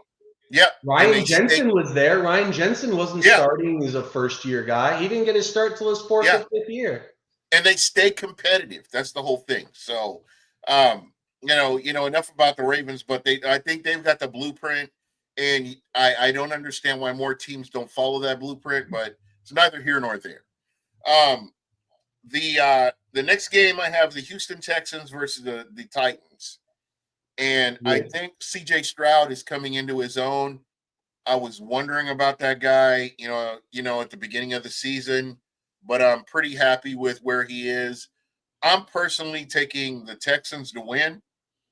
Yeah. Ryan Jensen was there. Ryan Jensen wasn't starting as a first-year guy. He didn't get his start till his 4th or 5th year. And they stay competitive. That's the whole thing. So, enough about the Ravens, but I think they've got the blueprint, and I don't understand why more teams don't follow that blueprint, but it's neither here nor there. The next game I have the Houston Texans versus the Titans. And I think C.J. Stroud is coming into his own. I was wondering about that guy, at the beginning of the season, but I'm pretty happy with where he is. I'm personally taking the Texans to win.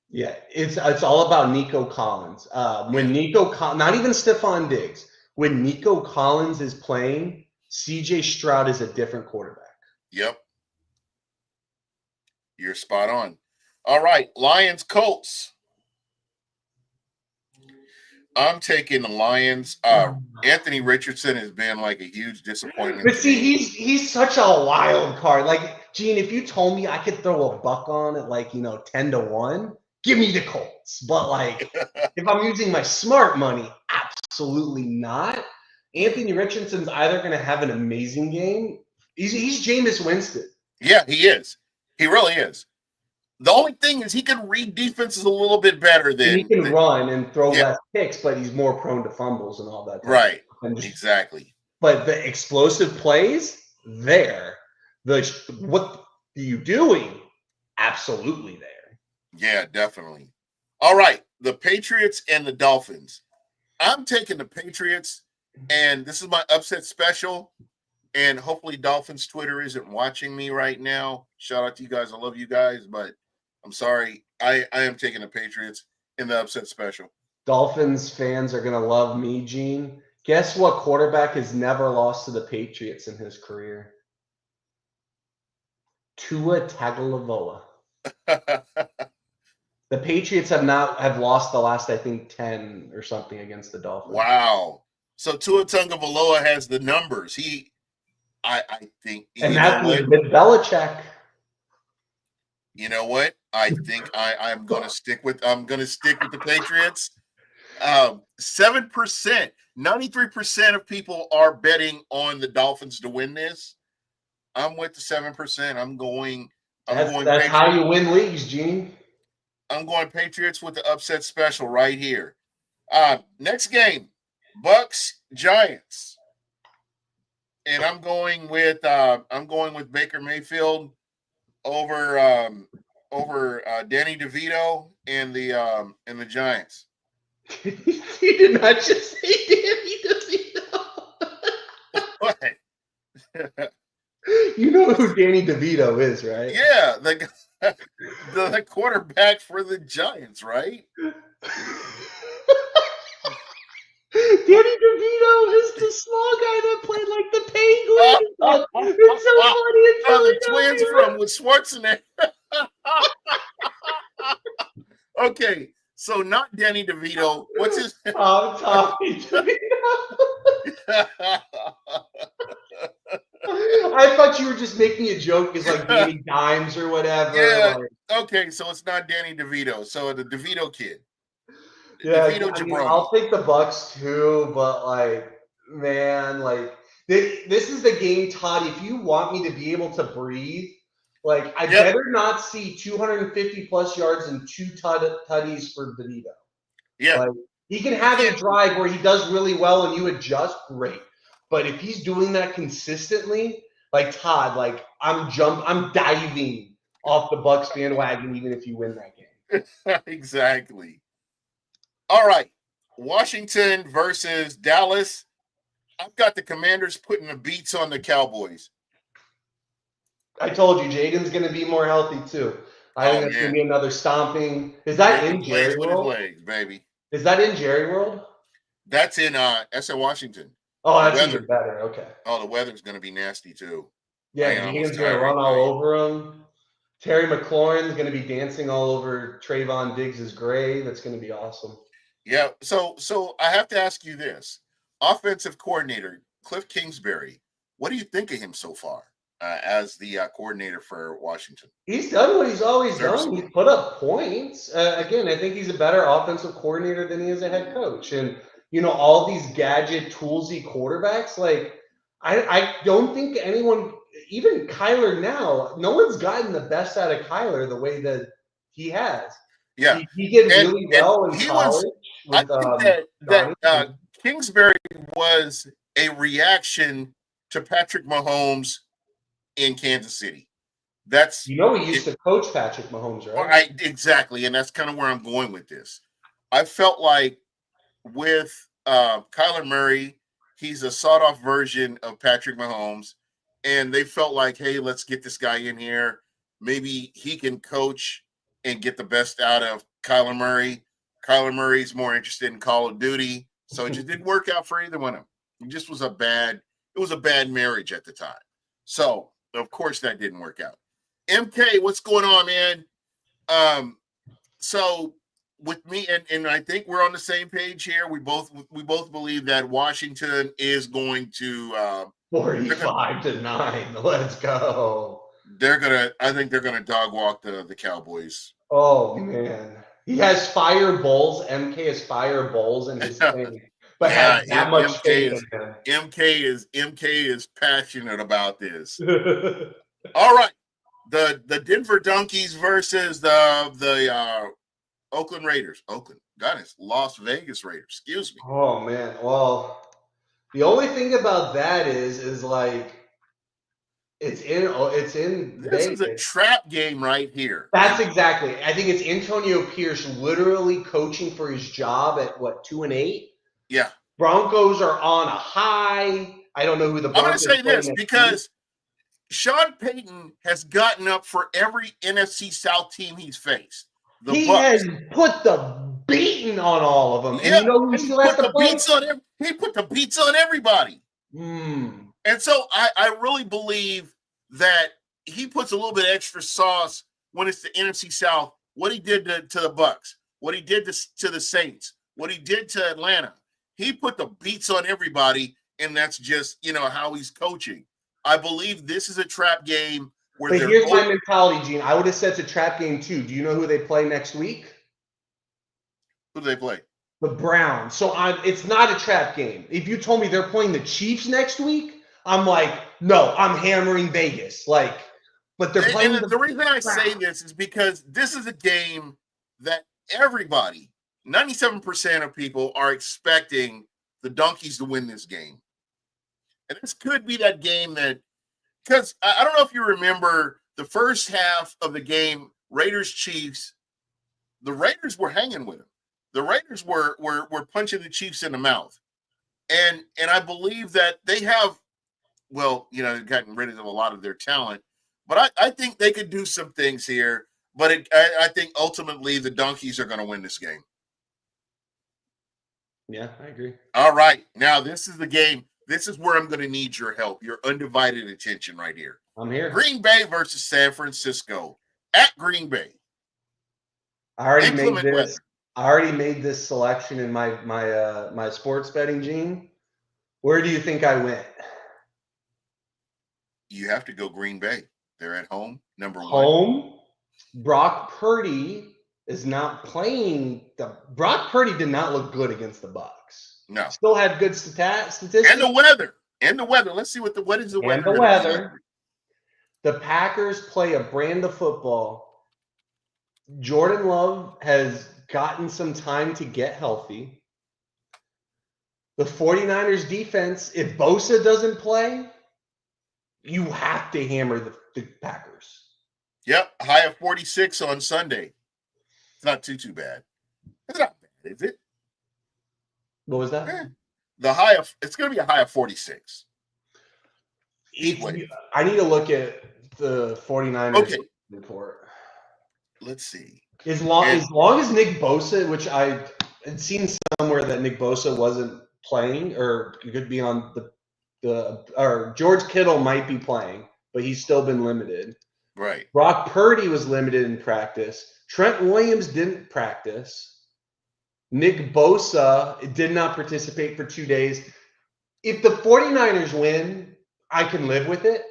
Yeah, it's all about Nico Collins. When not even Stephon Diggs, when Nico Collins is playing, C.J. Stroud is a different quarterback. Yep. You're spot on. All right, Lions, Colts. I'm taking the Lions. Anthony Richardson has been like a huge disappointment. But see, he's such a wild card. Like, Gene, if you told me I could throw a buck on at 10-1, give me the Colts. But like, if I'm using my smart money, absolutely not. Anthony Richardson's either going to have an amazing game. He's Jameis Winston. Yeah, he is. He really is. The only thing is he can read defenses a little bit better than he can run and throw less picks, but he's more prone to fumbles and all that. Right. Exactly. But the explosive plays there. What are you doing? Absolutely there. Yeah, definitely. All right, the Patriots and the Dolphins. I'm taking the Patriots, and this is my upset special. And hopefully Dolphins Twitter isn't watching me right now. Shout out to you guys. I love you guys, but I'm sorry. I am taking the Patriots in the upset special. Dolphins fans are going to love me, Gene. Guess what quarterback has never lost to the Patriots in his career? Tua Tagovailoa. The Patriots have lost the last, I think, 10 or something against the Dolphins. Wow. So Tua Tagovailoa has the numbers. I think, and that's with Belichick. You know what? I think I'm going to stick with the Patriots. 7%, 93% of people are betting on the Dolphins to win this. I'm with the 7%. That's how you win leagues, Gene. I'm going Patriots with the upset special right here. Next game, Bucs Giants. And I'm going with Baker Mayfield over Danny DeVito and the Giants. You did not just say Danny DeVito. What? You know who Danny DeVito is, right? Yeah, the quarterback for the Giants, right? Danny DeVito is the small guy that played like the Penguins. It's so funny. It's the twins from with Schwarzenegger. Okay, so not Danny DeVito. What's his name? Tommy DeVito. I thought you were just making a joke. It's like Danny Dimes or whatever. Yeah. Okay, so it's not Danny DeVito. So the DeVito kid. Yeah, I'll take the Bucs too, but man, this is the game, Todd. If you want me to be able to breathe, I better not see 250 plus yards and 2 tutties for DeVito. Yeah, he can have a drive where he does really well and you adjust, great. But if he's doing that consistently, Todd, I'm diving off the Bucs bandwagon even if you win that game. Exactly. All right. Washington versus Dallas. I've got the Commanders putting the beats on the Cowboys. I told you, Jaden's going to be more healthy too. I think that's going to be another stomping. Is that in Jerry with his World? legs, baby. Is that in Jerry World? That's in Washington. Oh, that's even better. Okay. Oh, the weather's going to be nasty too. Yeah, Jaden's going to run all over him. Terry McLaurin's going to be dancing all over Trayvon Diggs' grave. That's going to be awesome. Yeah. So I have to ask you this: offensive coordinator Cliff Kingsbury. What do you think of him so far as the coordinator for Washington? He's done what he's always done. He's put up points. Again, I think he's a better offensive coordinator than he is a head coach. And all these gadget toolsy quarterbacks, like I don't think anyone, even Kyler now, no one's gotten the best out of Kyler the way that he has. Yeah, he did really well in college. I think that Kingsbury was a reaction to Patrick Mahomes in Kansas City. That's he used to coach Patrick Mahomes, right? Exactly, and that's kind of where I'm going with this. I felt like with Kyler Murray, he's a sawed-off version of Patrick Mahomes, and they felt like, hey, let's get this guy in here. Maybe he can coach and get the best out of Kyler Murray. Kyler Murray's more interested in Call of Duty, so it just didn't work out for either one of them. It just was a bad marriage at the time. So, of course, that didn't work out. MK, what's going on, man? So with me, and I think we're on the same page here. We both believe that Washington is going to 45-9. Let's go. I think they're gonna dog walk the Cowboys. Oh man. He has fire bowls. MK has fire bowls in his thing. But has that much faith in him. MK is passionate about this. All right. The Denver Donkeys versus the Oakland Raiders. Las Vegas Raiders. Excuse me. Oh man. Well, the only thing about that is like it's in This Vegas. is a trap game right here. That's exactly. I think it's Antonio Pierce literally coaching for his job at 2-8. Yeah. Broncos are on a high. I don't know who the Broncos I'm going to say this because Sean Payton has gotten up for every NFC South team he's faced. He has put the beating on all of them. Yeah, and who still has to play? He put the beats on everybody. And so I really believe that he puts a little bit extra sauce when it's the NFC South. What he did to the Bucs, what he did to the Saints, what he did to Atlanta. He put the beats on everybody, and that's just how he's coaching. I believe this is a trap game. But here's my mentality, Gene. I would have said it's a trap game too. Do you know who they play next week? Who do they play? The Browns. So it's not a trap game. If you told me they're playing the Chiefs next week, I'm like, no, I'm hammering Vegas. But they're playing. And the reason I say this is because this is a game that everybody, 97% of people, are expecting the Donkeys to win this game. And this could be that game that, because I don't know if you remember the first half of the game, Raiders-Chiefs, the Raiders were hanging with them. The Raiders were punching the Chiefs in the mouth. And I believe that they have, gotten rid of a lot of their talent. But I think they could do some things here. But I think ultimately the Donkeys are going to win this game. Yeah, I agree. All right. Now, this is the game. This is where I'm going to need your help, your undivided attention right here. I'm here. Green Bay versus San Francisco at Green Bay. I already made this selection in my sports betting, Gene. Where do you think I went? You have to go Green Bay. They're at home, number one. Home. Brock Purdy is not playing. Brock Purdy did not look good against the Bucs. No. Still had good statistics. And the weather. Let's see what is the weather. And the weather. The Packers play a brand of football. Jordan Love has gotten some time to get healthy. The 49ers defense, if Bosa doesn't play, you have to hammer the Packers. Yep, high of 46 on Sunday. It's not too bad. It's not bad, is it? What was that? It's going to be a high of 46. I need to look at the 49ers report. Let's see. As long as Nick Bosa, which I had seen somewhere that Nick Bosa wasn't playing, or could be on or George Kittle might be playing, but he's still been limited. Right. Brock Purdy was limited in practice. Trent Williams didn't practice. Nick Bosa did not participate for 2 days. If the 49ers win, I can live with it,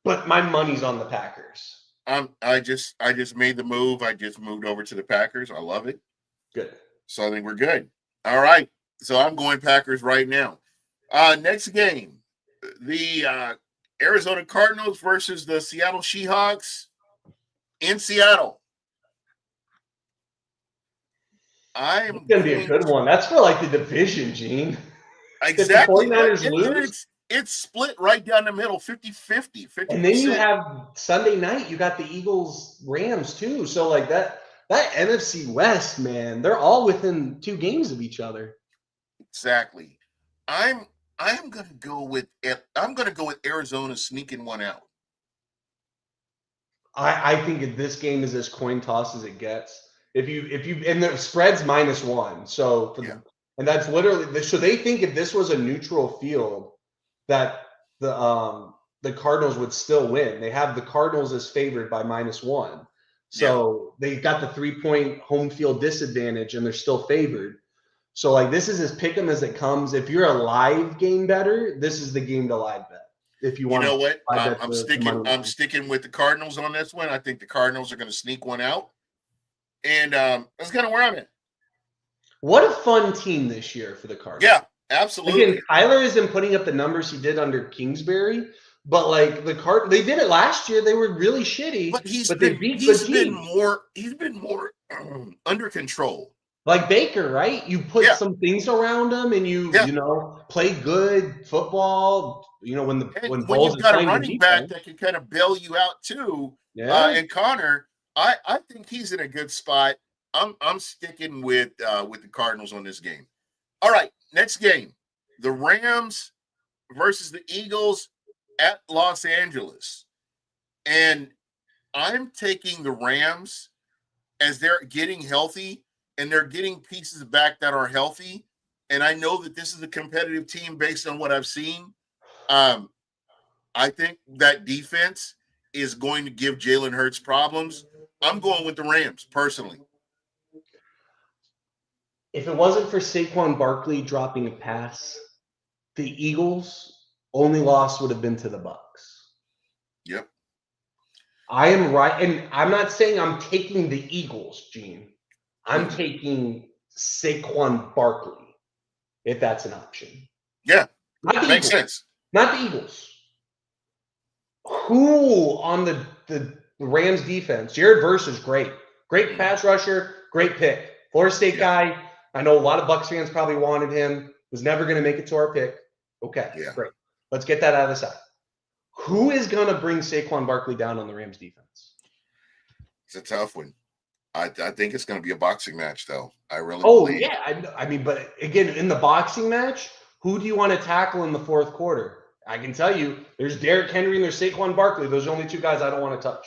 but my money's on the Packers. I just made the move. I just moved over to the Packers. I love it. Good. So I think we're good. All right. So I'm going Packers right now. Next game, the Arizona Cardinals versus the Seattle Seahawks in Seattle. It's going to be a good one. That's for like the division, Gene. Exactly. If the 49ers lose, it's split right down the middle, 50-50. And then you have Sunday night, you got the Eagles Rams too. So like that NFC West, man, they're all within 2 games of each other. Exactly. I'm going to go with Arizona sneaking one out. I think this game is as coin toss as it gets. If you and the spread's -1, so and that's literally, so they think if this was a neutral field that the Cardinals would still win. They have the Cardinals as favored by -1, so they got the 3-point home field disadvantage, and they're still favored. So like this is as pick 'em as it comes. If you're a live game better, this is the game to live bet. If you want, you know what, I'm sticking with the Cardinals on this one. I think the Cardinals are going to sneak one out, and that's kind of where I'm at. What a fun team this year for the Cardinals. Yeah, absolutely. Again, Kyler isn't putting up the numbers he did under Kingsbury, but like they did it last year. They were really shitty, but they beat good teams. He's been more under control. Like Baker, right? You put some things around him, and you play good football. You know when you've got a running back that can kind of bail you out too. Yeah. And Connor, I think he's in a good spot. I'm sticking with the Cardinals on this game. All right, next game, the Rams versus the Eagles at Los Angeles, and I'm taking the Rams as they're getting healthy and they're getting pieces back that are healthy. And I know that this is a competitive team based on what I've seen. I think that defense is going to give Jalen Hurts problems. I'm going with the Rams personally. If it wasn't for Saquon Barkley dropping a pass, the Eagles' only loss would have been to the Bucs. Yep. I am right, and I'm not saying I'm taking the Eagles, Gene. I'm taking Saquon Barkley, if that's an option. Yeah, makes sense. Not the Eagles. Who on the Rams defense? Jared Verse is great. Great pass rusher, great pick. Florida State guy. I know a lot of Bucs fans probably wanted him. Was never going to make it to our pick. Okay, great. Let's get that out of the side. Who is going to bring Saquon Barkley down on the Rams defense? It's a tough one. I think it's going to be a boxing match, though. I really believe. Yeah. I mean, but again, in the boxing match, who do you want to tackle in the fourth quarter? I can tell you, there's Derrick Henry and there's Saquon Barkley. Those are the only 2 guys I don't want to touch.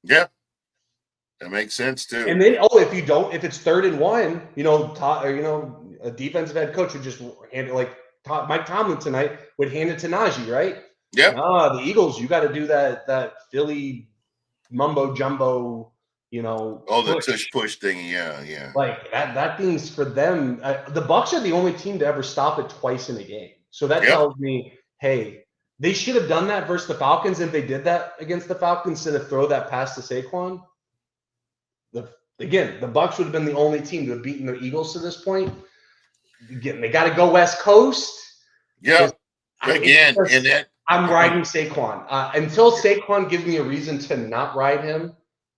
Yeah. That makes sense too. And then, if it's 3rd and 1, a defensive head coach would just hand it like Mike Tomlin tonight would hand it to Najee, right? Yeah. The Eagles, you got to do that Philly mumbo jumbo, the tush push thing. Yeah. Like that thing's for them. The Bucs are the only team to ever stop it twice in a game. So that tells me, hey, they should have done that versus the Falcons. If they did that against the Falcons instead of throw that pass to Saquon. The Bucs would have been the only team to have beaten the Eagles to this point. Again, they got to go West Coast. Yeah. Again, I'm riding Saquon. Until Saquon gives me a reason to not ride him,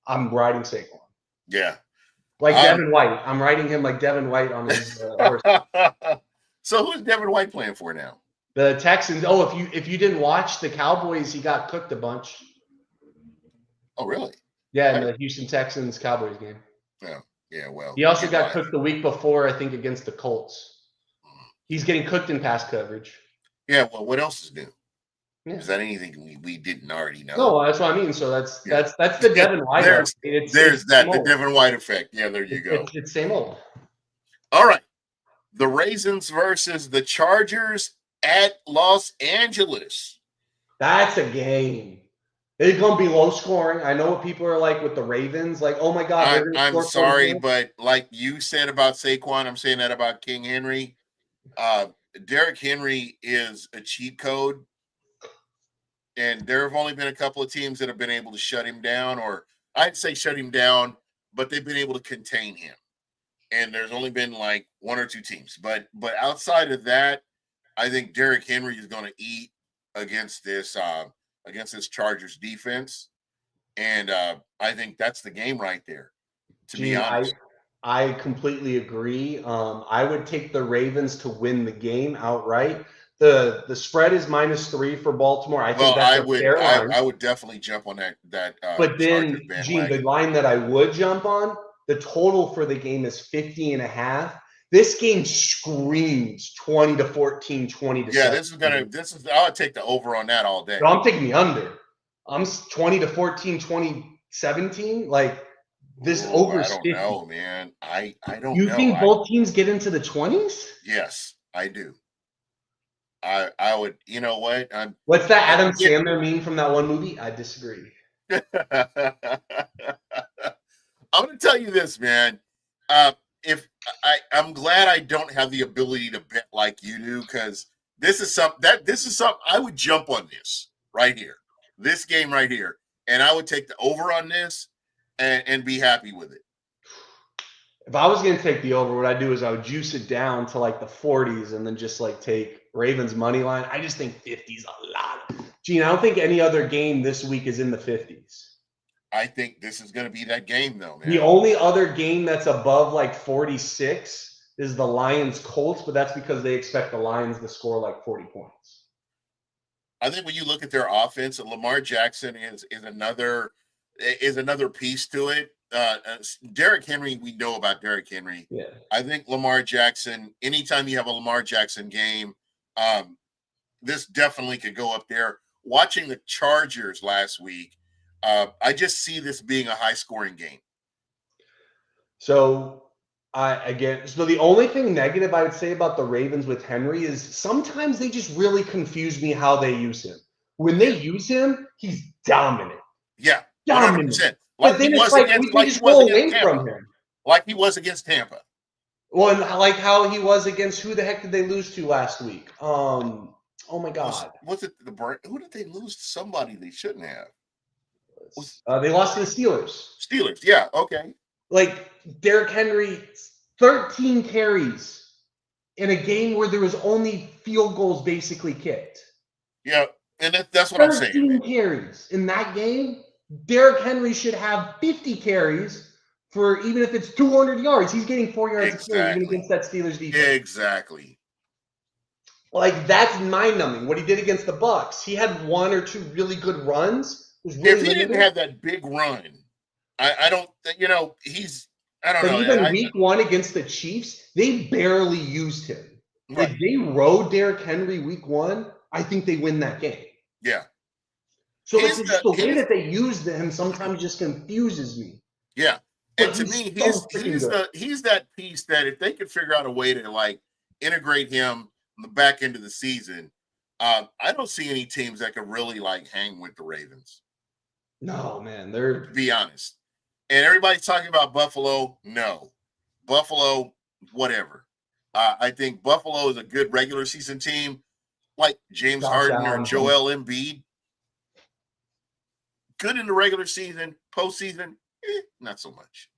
I'm riding Saquon. Yeah. Like Devin White. I'm riding him like Devin White on his horse. So who's Devin White playing for now? The Texans. Oh, if you didn't watch the Cowboys, he got cooked a bunch. Oh, really? Yeah, in the Houston Texans Cowboys game. Yeah. Yeah, well, He also in got life. cooked the week before, I think, against the Colts. He's getting cooked in pass coverage. Yeah, well, what else is new? Yeah. Is that anything we didn't already know? No, that's what I mean. So that's the Devin White. There's that the Devin White effect. Yeah, there you go. It's same old. All right, the Raisins versus the Chargers at Los Angeles. That's a game. It's gonna be low scoring. I know what people are like with the Ravens. Like, oh my God, they're gonna I'm score sorry, 40 points. but like you said about Saquon, I'm saying that about King Henry. Derrick Henry is a cheat code, and there have only been a couple of teams that have been able to shut him down, or I'd say shut him down, but they've been able to contain him. And there's only been like one or two teams, but outside of that, I think Derrick Henry is going to eat against this Chargers defense, and I think that's the game right there. To be Gene, honest, I completely agree. I would take the Ravens to win the game outright. The spread is -3 for Baltimore. I think well, that's a fair line. I would definitely jump on that But Chargers then, Gene, the bandwagon. line that I would jump on, the total for the game is 50.5. This game screams 20 to 14, 20 to Yeah, 7. I would take the over on that all day. No, I'm taking the under. I'm 20 to 14, 20, 17. Like, this over I is don't 50. know, man. I don't You know. think both teams get into the 20s? Yes, I do. I would. You know what? What's that Adam Sandler meme from that one movie? I disagree. I'm going to tell you this, man. If I'm glad I don't have the ability to bet like you do, because this is something I would jump on this right here, this game right here, and I would take the over on this and be happy with it. If I was going to take the over, what I'd do is I would juice it down to like the 40s and then just like take Ravens money line. I just think 50's a lot. Gene, I don't think any other game this week is in the 50s. I think this is going to be that game, though, man. The only other game that's above like 46 is the Lions Colts, but that's because they expect the Lions to score like 40 points. I think when you look at their offense, Lamar Jackson is another piece to it. Derrick Henry, we know about Derrick Henry. Yeah. I think Lamar Jackson, anytime you have a Lamar Jackson game, this definitely could go up there. Watching the Chargers last week, I just see this being a high-scoring game. So the only thing negative I would say about the Ravens with Henry is sometimes they just really confuse me how they use him. When they use him, he's dominant. Yeah, 100%. Like but then he was it's like against, we like just he was go against away Tampa. from him. Like he was against Tampa. Well, and like how he was against who the heck did they lose to last week? Oh my God. Was it who did they lose to? Somebody they shouldn't have. They lost to the Steelers. Steelers, yeah, okay. Like Derrick Henry, 13 carries in a game where there was only field goals basically kicked. Yeah, and that's what I'm saying. 13 carries in that game. Derrick Henry should have 50 carries for even if it's 200 yards. He's getting 4 yards a carry even against that Steelers defense. Exactly. Like, that's mind-numbing. What he did against the Bucs, he had one or two really good runs. If he didn't have that big run, I don't. I don't know. Even week one against the Chiefs, they barely used him. Right. If they rode Derrick Henry week one, I think they win that game. Yeah. So it's just the way that they use him sometimes just confuses me. Yeah. And to me, he's that piece that if they could figure out a way to like integrate him in the back end of the season, I don't see any teams that could really like hang with the Ravens. No, man, to be honest. And everybody's talking about Buffalo. No, Buffalo, whatever. I think Buffalo is a good regular season team, like James Harden or Joel Embiid. Good in the regular season, postseason, not so much.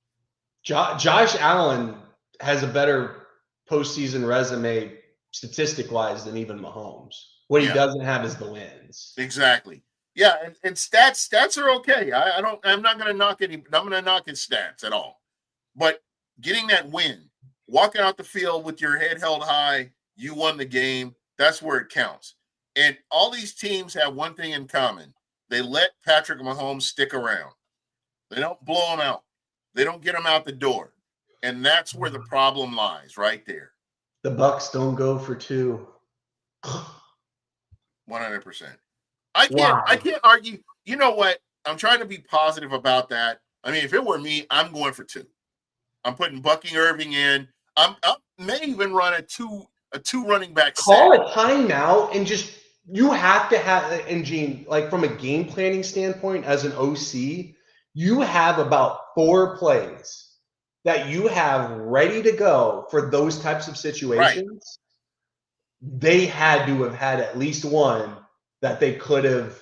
Josh Allen has a better postseason resume statistic-wise than even Mahomes. What he doesn't have is the wins. Exactly. Yeah, and stats are okay. I'm not going to knock I'm going to knock his stats at all. But getting that win, walking out the field with your head held high, you won the game. That's where it counts. And all these teams have one thing in common. They let Patrick Mahomes stick around. They don't blow him out. They don't get him out the door. And that's where the problem lies, right there. The Bucs don't go for 2. 100%. I can't argue. You know what? I'm trying to be positive about that. I mean, if it were me, I'm going for 2. I'm putting Bucky Irving in. I may even run a two running back set. Call a timeout and just you have to have, and Gene, like from a game planning standpoint, as an OC, you have about 4 plays that you have ready to go for those types of situations. Right. They had to have had at least one that they could have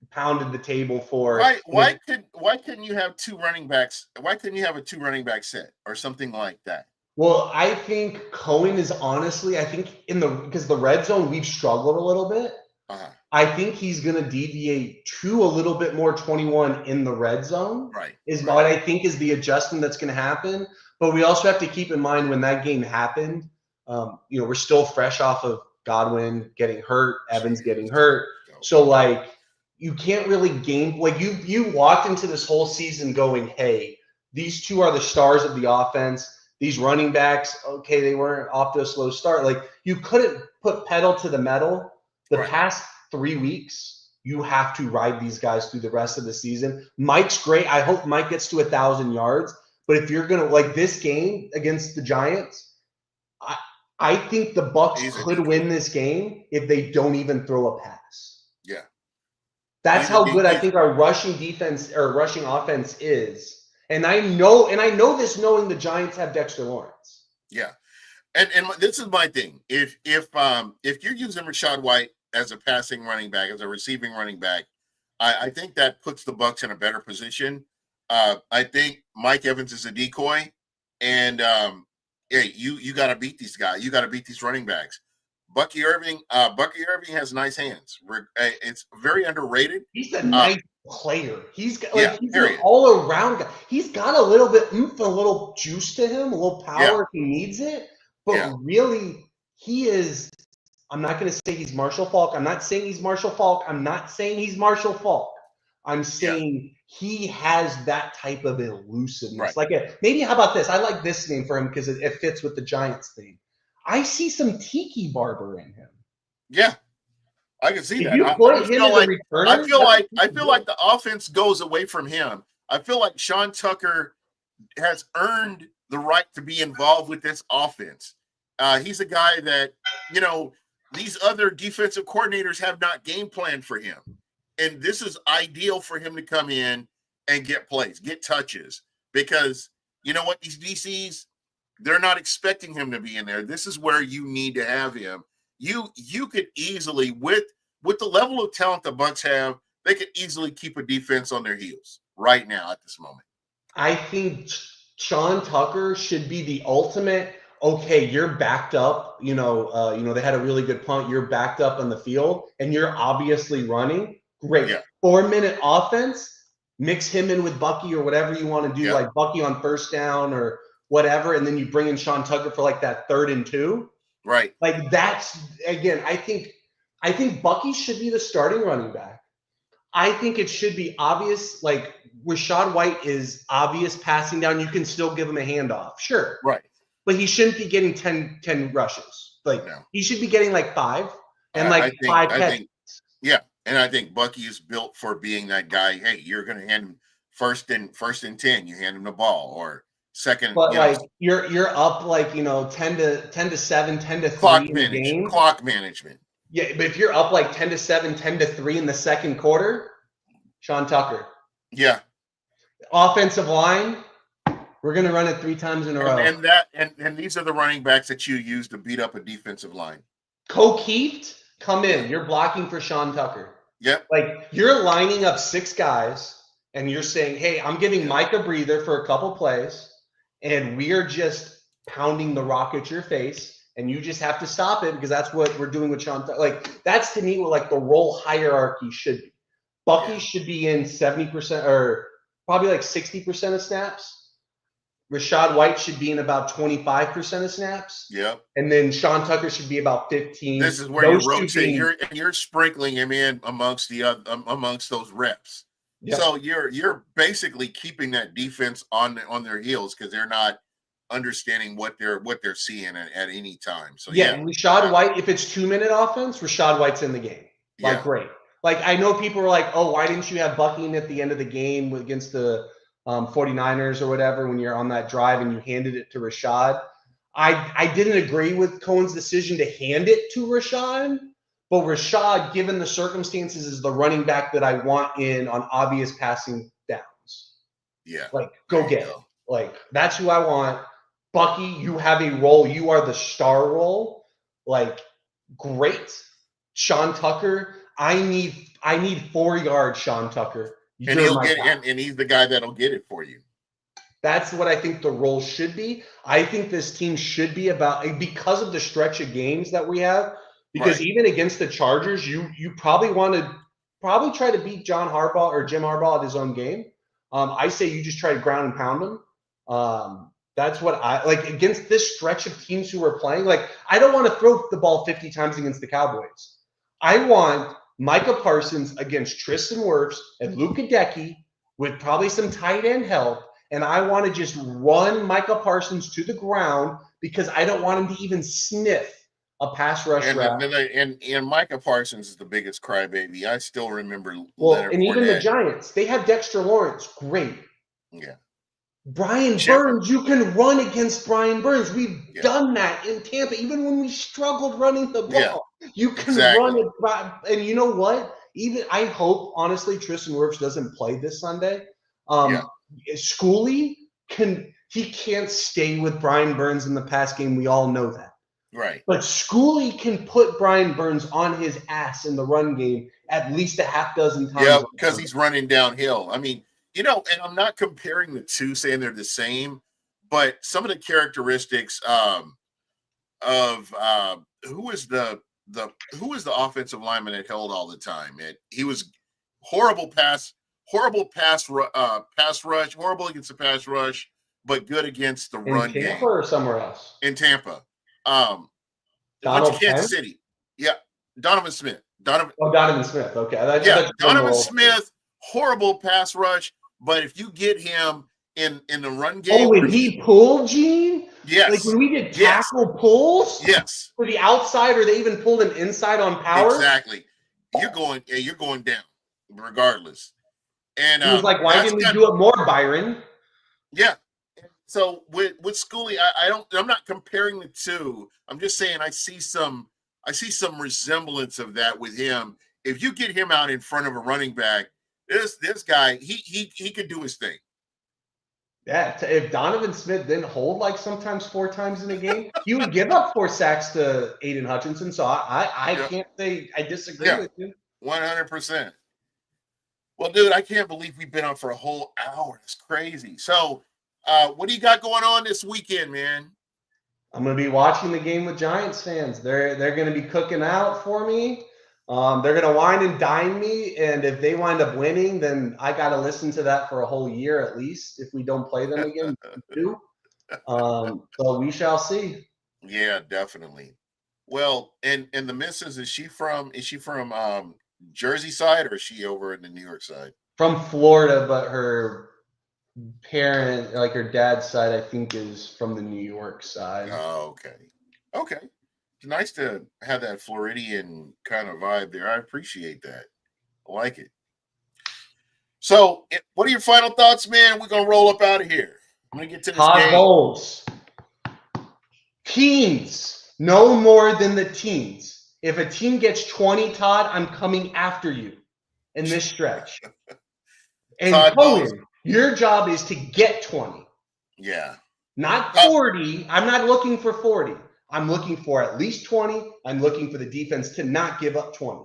pounded the table for. Why couldn't you have 2 running backs? Why couldn't you have a 2 running back set or something like that? Well, I think Cohen is honestly, I think because the red zone, we've struggled a little bit. Uh-huh. I think he's going to deviate to a little bit more 21 in the red zone. Right. What I think is the adjustment that's going to happen. But we also have to keep in mind when that game happened, we're still fresh off of Godwin getting hurt, Evans getting hurt. So like you can't really game, like you walked into this whole season going, hey, these 2 are the stars of the offense. These running backs, okay, they weren't off to a slow start. Like you couldn't put pedal to the metal. The past 3 weeks, you have to ride these guys through the rest of the season. Mike's great. I hope Mike gets to 1,000 yards. But if you're going to, like this game against the Giants, I think the Bucs could win this game if they don't even throw a pass. Yeah. That's how good I think our rushing defense or rushing offense is. And I know this knowing the Giants have Dexter Lawrence. Yeah. And this is my thing. If you're using Rachaad White as a passing running back, as a receiving running back, I think that puts the Bucs in a better position. I think Mike Evans is a decoy, and hey, you got to beat these guys. You got to beat these running backs. Bucky Irving has nice hands. It's very underrated. He's a nice player. He's an all around guy. He's got a little bit oomph, a little juice to him, a little power if he needs it. But really, he is. I'm not going to say he's Marshall Faulk. I'm not saying he's Marshall Faulk. I'm not saying he's Marshall Faulk. I'm saying he has that type of elusiveness. Right. Maybe how about this? I like this name for him because it fits with the Giants theme. I see some Tiki Barber in him. Yeah, I can see that. You put him as a returner, I feel like the offense goes away from him. I feel like Sean Tucker has earned the right to be involved with this offense. He's a guy that, these other defensive coordinators have not game planned for him. And this is ideal for him to come in and get plays, get touches. Because you know what? These DCs, they're not expecting him to be in there. This is where you need to have him. You could easily, with the level of talent the Bucs have, they could easily keep a defense on their heels right now at this moment. I think Sean Tucker should be the ultimate. Okay, you're backed up. They had a really good punt. You're backed up on the field, and you're obviously running. Great. Yeah. 4-minute offense. Mix him in with Bucky or whatever you want to do, like Bucky on first down or whatever, and then you bring in Sean Tucker for like that 3rd and 2. Right. Like that's again. I think Bucky should be the starting running back. I think it should be obvious. Like Rachaad White is obvious passing down. You can still give him a handoff, sure. Right. But he shouldn't be getting 10 rushes. Like he should be getting like 5 and 5 catches. And I think Bucky is built for being that guy. Hey, you're going to hand him first and 10. You hand him the ball or second. But you're up 10 to 7, 10 to 3 clock in the game. Clock management. Yeah, but if you're up 10 to 7, 10 to 3 in the second quarter, Sean Tucker. Yeah. Offensive line. We're going to run it 3 times in a row. And these are the running backs that you use to beat up a defensive line. Kokeeft, come in. You're blocking for Sean Tucker. Yep. You're lining up 6 guys, and you're saying, hey, I'm giving Mike a breather for a couple plays, and we are just pounding the rock at your face, and you just have to stop it because that's what we're doing with Sean Tucker. That's to me what the role hierarchy should be. Bucky should be in 70% or probably 60% of snaps. Rachaad White should be in about 25% of snaps. Yep. And then Sean Tucker should be about 15. This is where you're rotating. You're sprinkling him in amongst those reps. Yep. So you're basically keeping that defense on their heels because they're not understanding what they're seeing at any time. So yeah, yeah, Rashad White. If it's 2-minute offense, Rashad White's in the game. Like yeah, great. Like I know people are like, oh, why didn't you have Bucking at the end of the game against the 49ers or whatever when you're on that drive and you handed it to Rashad? I didn't agree with Cohen's decision to hand it to Rashad, but Rashad, given the circumstances, is the running back that I want in on obvious passing downs. yeah. Like, There go you get go. it. Like, that's who I want. Bucky, you have a role. You are the star role. Like, great. Sean Tucker, I need 4 yards, Sean Tucker. And You're he'll my get guy. and he's the guy that'll get it for you. That's what I think the role should be. I think this team should be about because of the stretch of games that we have. Because Right. even against the Chargers, you probably want to try to beat John Harbaugh or Jim Harbaugh at his own game. I say you just try to ground and pound him. That's what I like against this stretch of teams who are playing. Like I don't want to throw the ball 50 times against the Cowboys. I want Micah Parsons against Tristan Wirfs and Luka Decky with probably some tight end help. And I want to just run Micah Parsons to the ground because I don't want him to even sniff a pass rush route. And Micah Parsons is the biggest crybaby. I still remember Well, Leonard and even the Fournette. Giants, they have Dexter Lawrence. Great. Yeah. Brian Shepard. Burns, you can run against Brian Burns. We've done that in Tampa, even when we struggled running the ball. You can run it. And you know what? Even I hope, honestly, Tristan Wirfs doesn't play this Sunday. Schooley can't stay with Brian Burns in the pass game. We all know that. Right. But Schooley can put Brian Burns on his ass in the run game at least a half dozen times. Yeah, because he's running downhill. I mean, and I'm not comparing the two, saying they're the same, but some of the characteristics of who was the offensive lineman that held all the time? He was horrible pass rush, horrible against the pass rush, but good against the run game. In Tampa or somewhere else? In Tampa. Went to Kansas City. Yeah. Donovan Smith. Donovan Smith. Okay. Donovan Smith, horrible pass rush, but if you get him in the run game. Oh, when he pulled, Gene? Yes. Like when we did tackle pulls? Yes. For the outside, or they even pulled him inside on power? Exactly. You're going down regardless. And he was like, why didn't we do it more, Byron? Yeah. So with Schooley, I'm not comparing the two. I'm just saying I see some resemblance of that with him. If you get him out in front of a running back, this guy, he could do his thing. Yeah, if Donovan Smith didn't hold like sometimes 4 times in a game, he would give up 4 sacks to Aiden Hutchinson. So I can't say I disagree with you. 100%. Well, dude, I can't believe we've been on for a whole hour. It's crazy. So what do you got going on this weekend, man? I'm going to be watching the game with Giants fans. They're going to be cooking out for me. They're going to wine and dine me, and if they wind up winning, then I got to listen to that for a whole year at least. If we don't play them again, so we shall see. Yeah, definitely. Well, and the missus, is she from Jersey side, or is she over in the New York side? From Florida, but her parent, like her dad's side, I think is from the New York side. Oh, okay. It's nice to have that Floridian kind of vibe there. I appreciate that. I like it. So, what are your final thoughts, man? We're gonna roll up out of here. I'm gonna get to this game. Bowles. Teens, no more than the teens. If a team gets 20, Todd, I'm coming after you in this stretch. And Cohen, your job is to get 20. Yeah. Not 40. I'm not looking for 40. I'm looking for at least 20. I'm looking for the defense to not give up 20.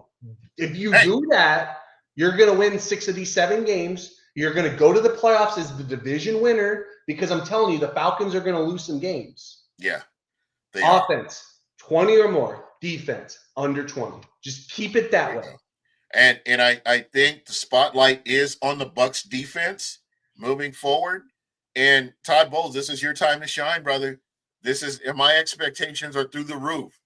If you do that, you're going to win 6 of these 7 games. You're going to go to the playoffs as the division winner because I'm telling you, the Falcons are going to lose some games. Yeah. Offense, 20 or more. Defense, under 20. Just keep it that way. And I think the spotlight is on the Bucs defense moving forward. And Todd Bowles, this is your time to shine, brother. My expectations are through the roof.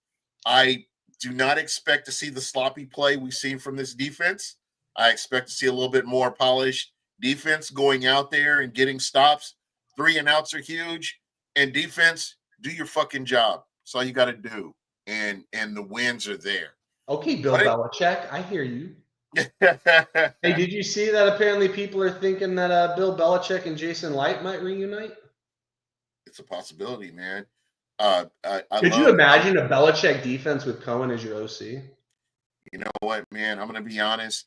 I do not expect to see the sloppy play we've seen from this defense. I expect to see a little bit more polished defense going out there and getting stops. 3 and outs are huge. And defense, do your fucking job. That's all you got to do. And the wins are there. Okay, Bill Belichick, I hear you. Hey, Hey, did you see that apparently people are thinking that Bill Belichick and Jason Light might reunite? it's a possibility, man. Could you imagine a Belichick defense with Cohen as your OC? You know what, man? I'm going to be honest.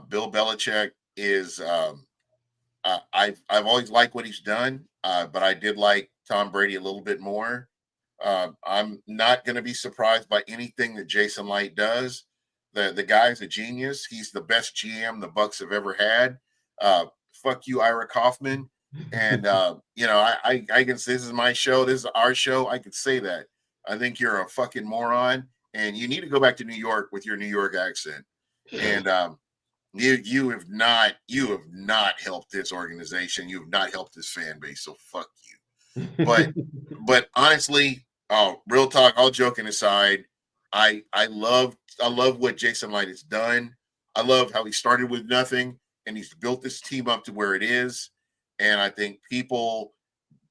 Bill Belichick is. I've always liked what he's done, but I did like Tom Brady a little bit more. I'm not going to be surprised by anything that Jason Light does. The guy's a genius. He's the best GM the Bucs have ever had. Fuck you, Ira Kaufman. And you know, I can. This is my show. This is our show. I could say that. I think you're a fucking moron, and you need to go back to New York with your New York accent. And you have not helped this organization. You have not helped this fan base. So fuck you. But honestly, real talk, all joking aside, I love what Jason Light has done. I love how he started with nothing and he's built this team up to where it is. And I think people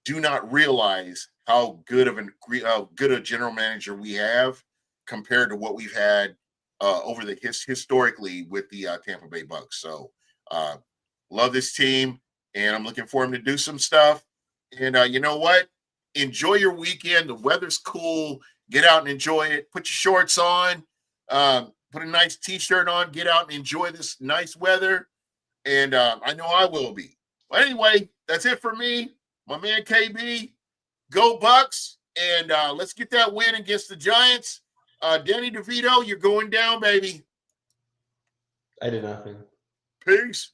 do not realize how good of a general manager we have compared to what we've had over the historically with the Tampa Bay Bucs. So love this team, and I'm looking for him to do some stuff. And you know what? Enjoy your weekend. The weather's cool. Get out and enjoy it. Put your shorts on. Put a nice T-shirt on. Get out and enjoy this nice weather. And I know I will be. But anyway, that's it for me. My man KB. Go Bucs. And let's get that win against the Giants. Danny DeVito, you're going down, baby. I did nothing. Peace.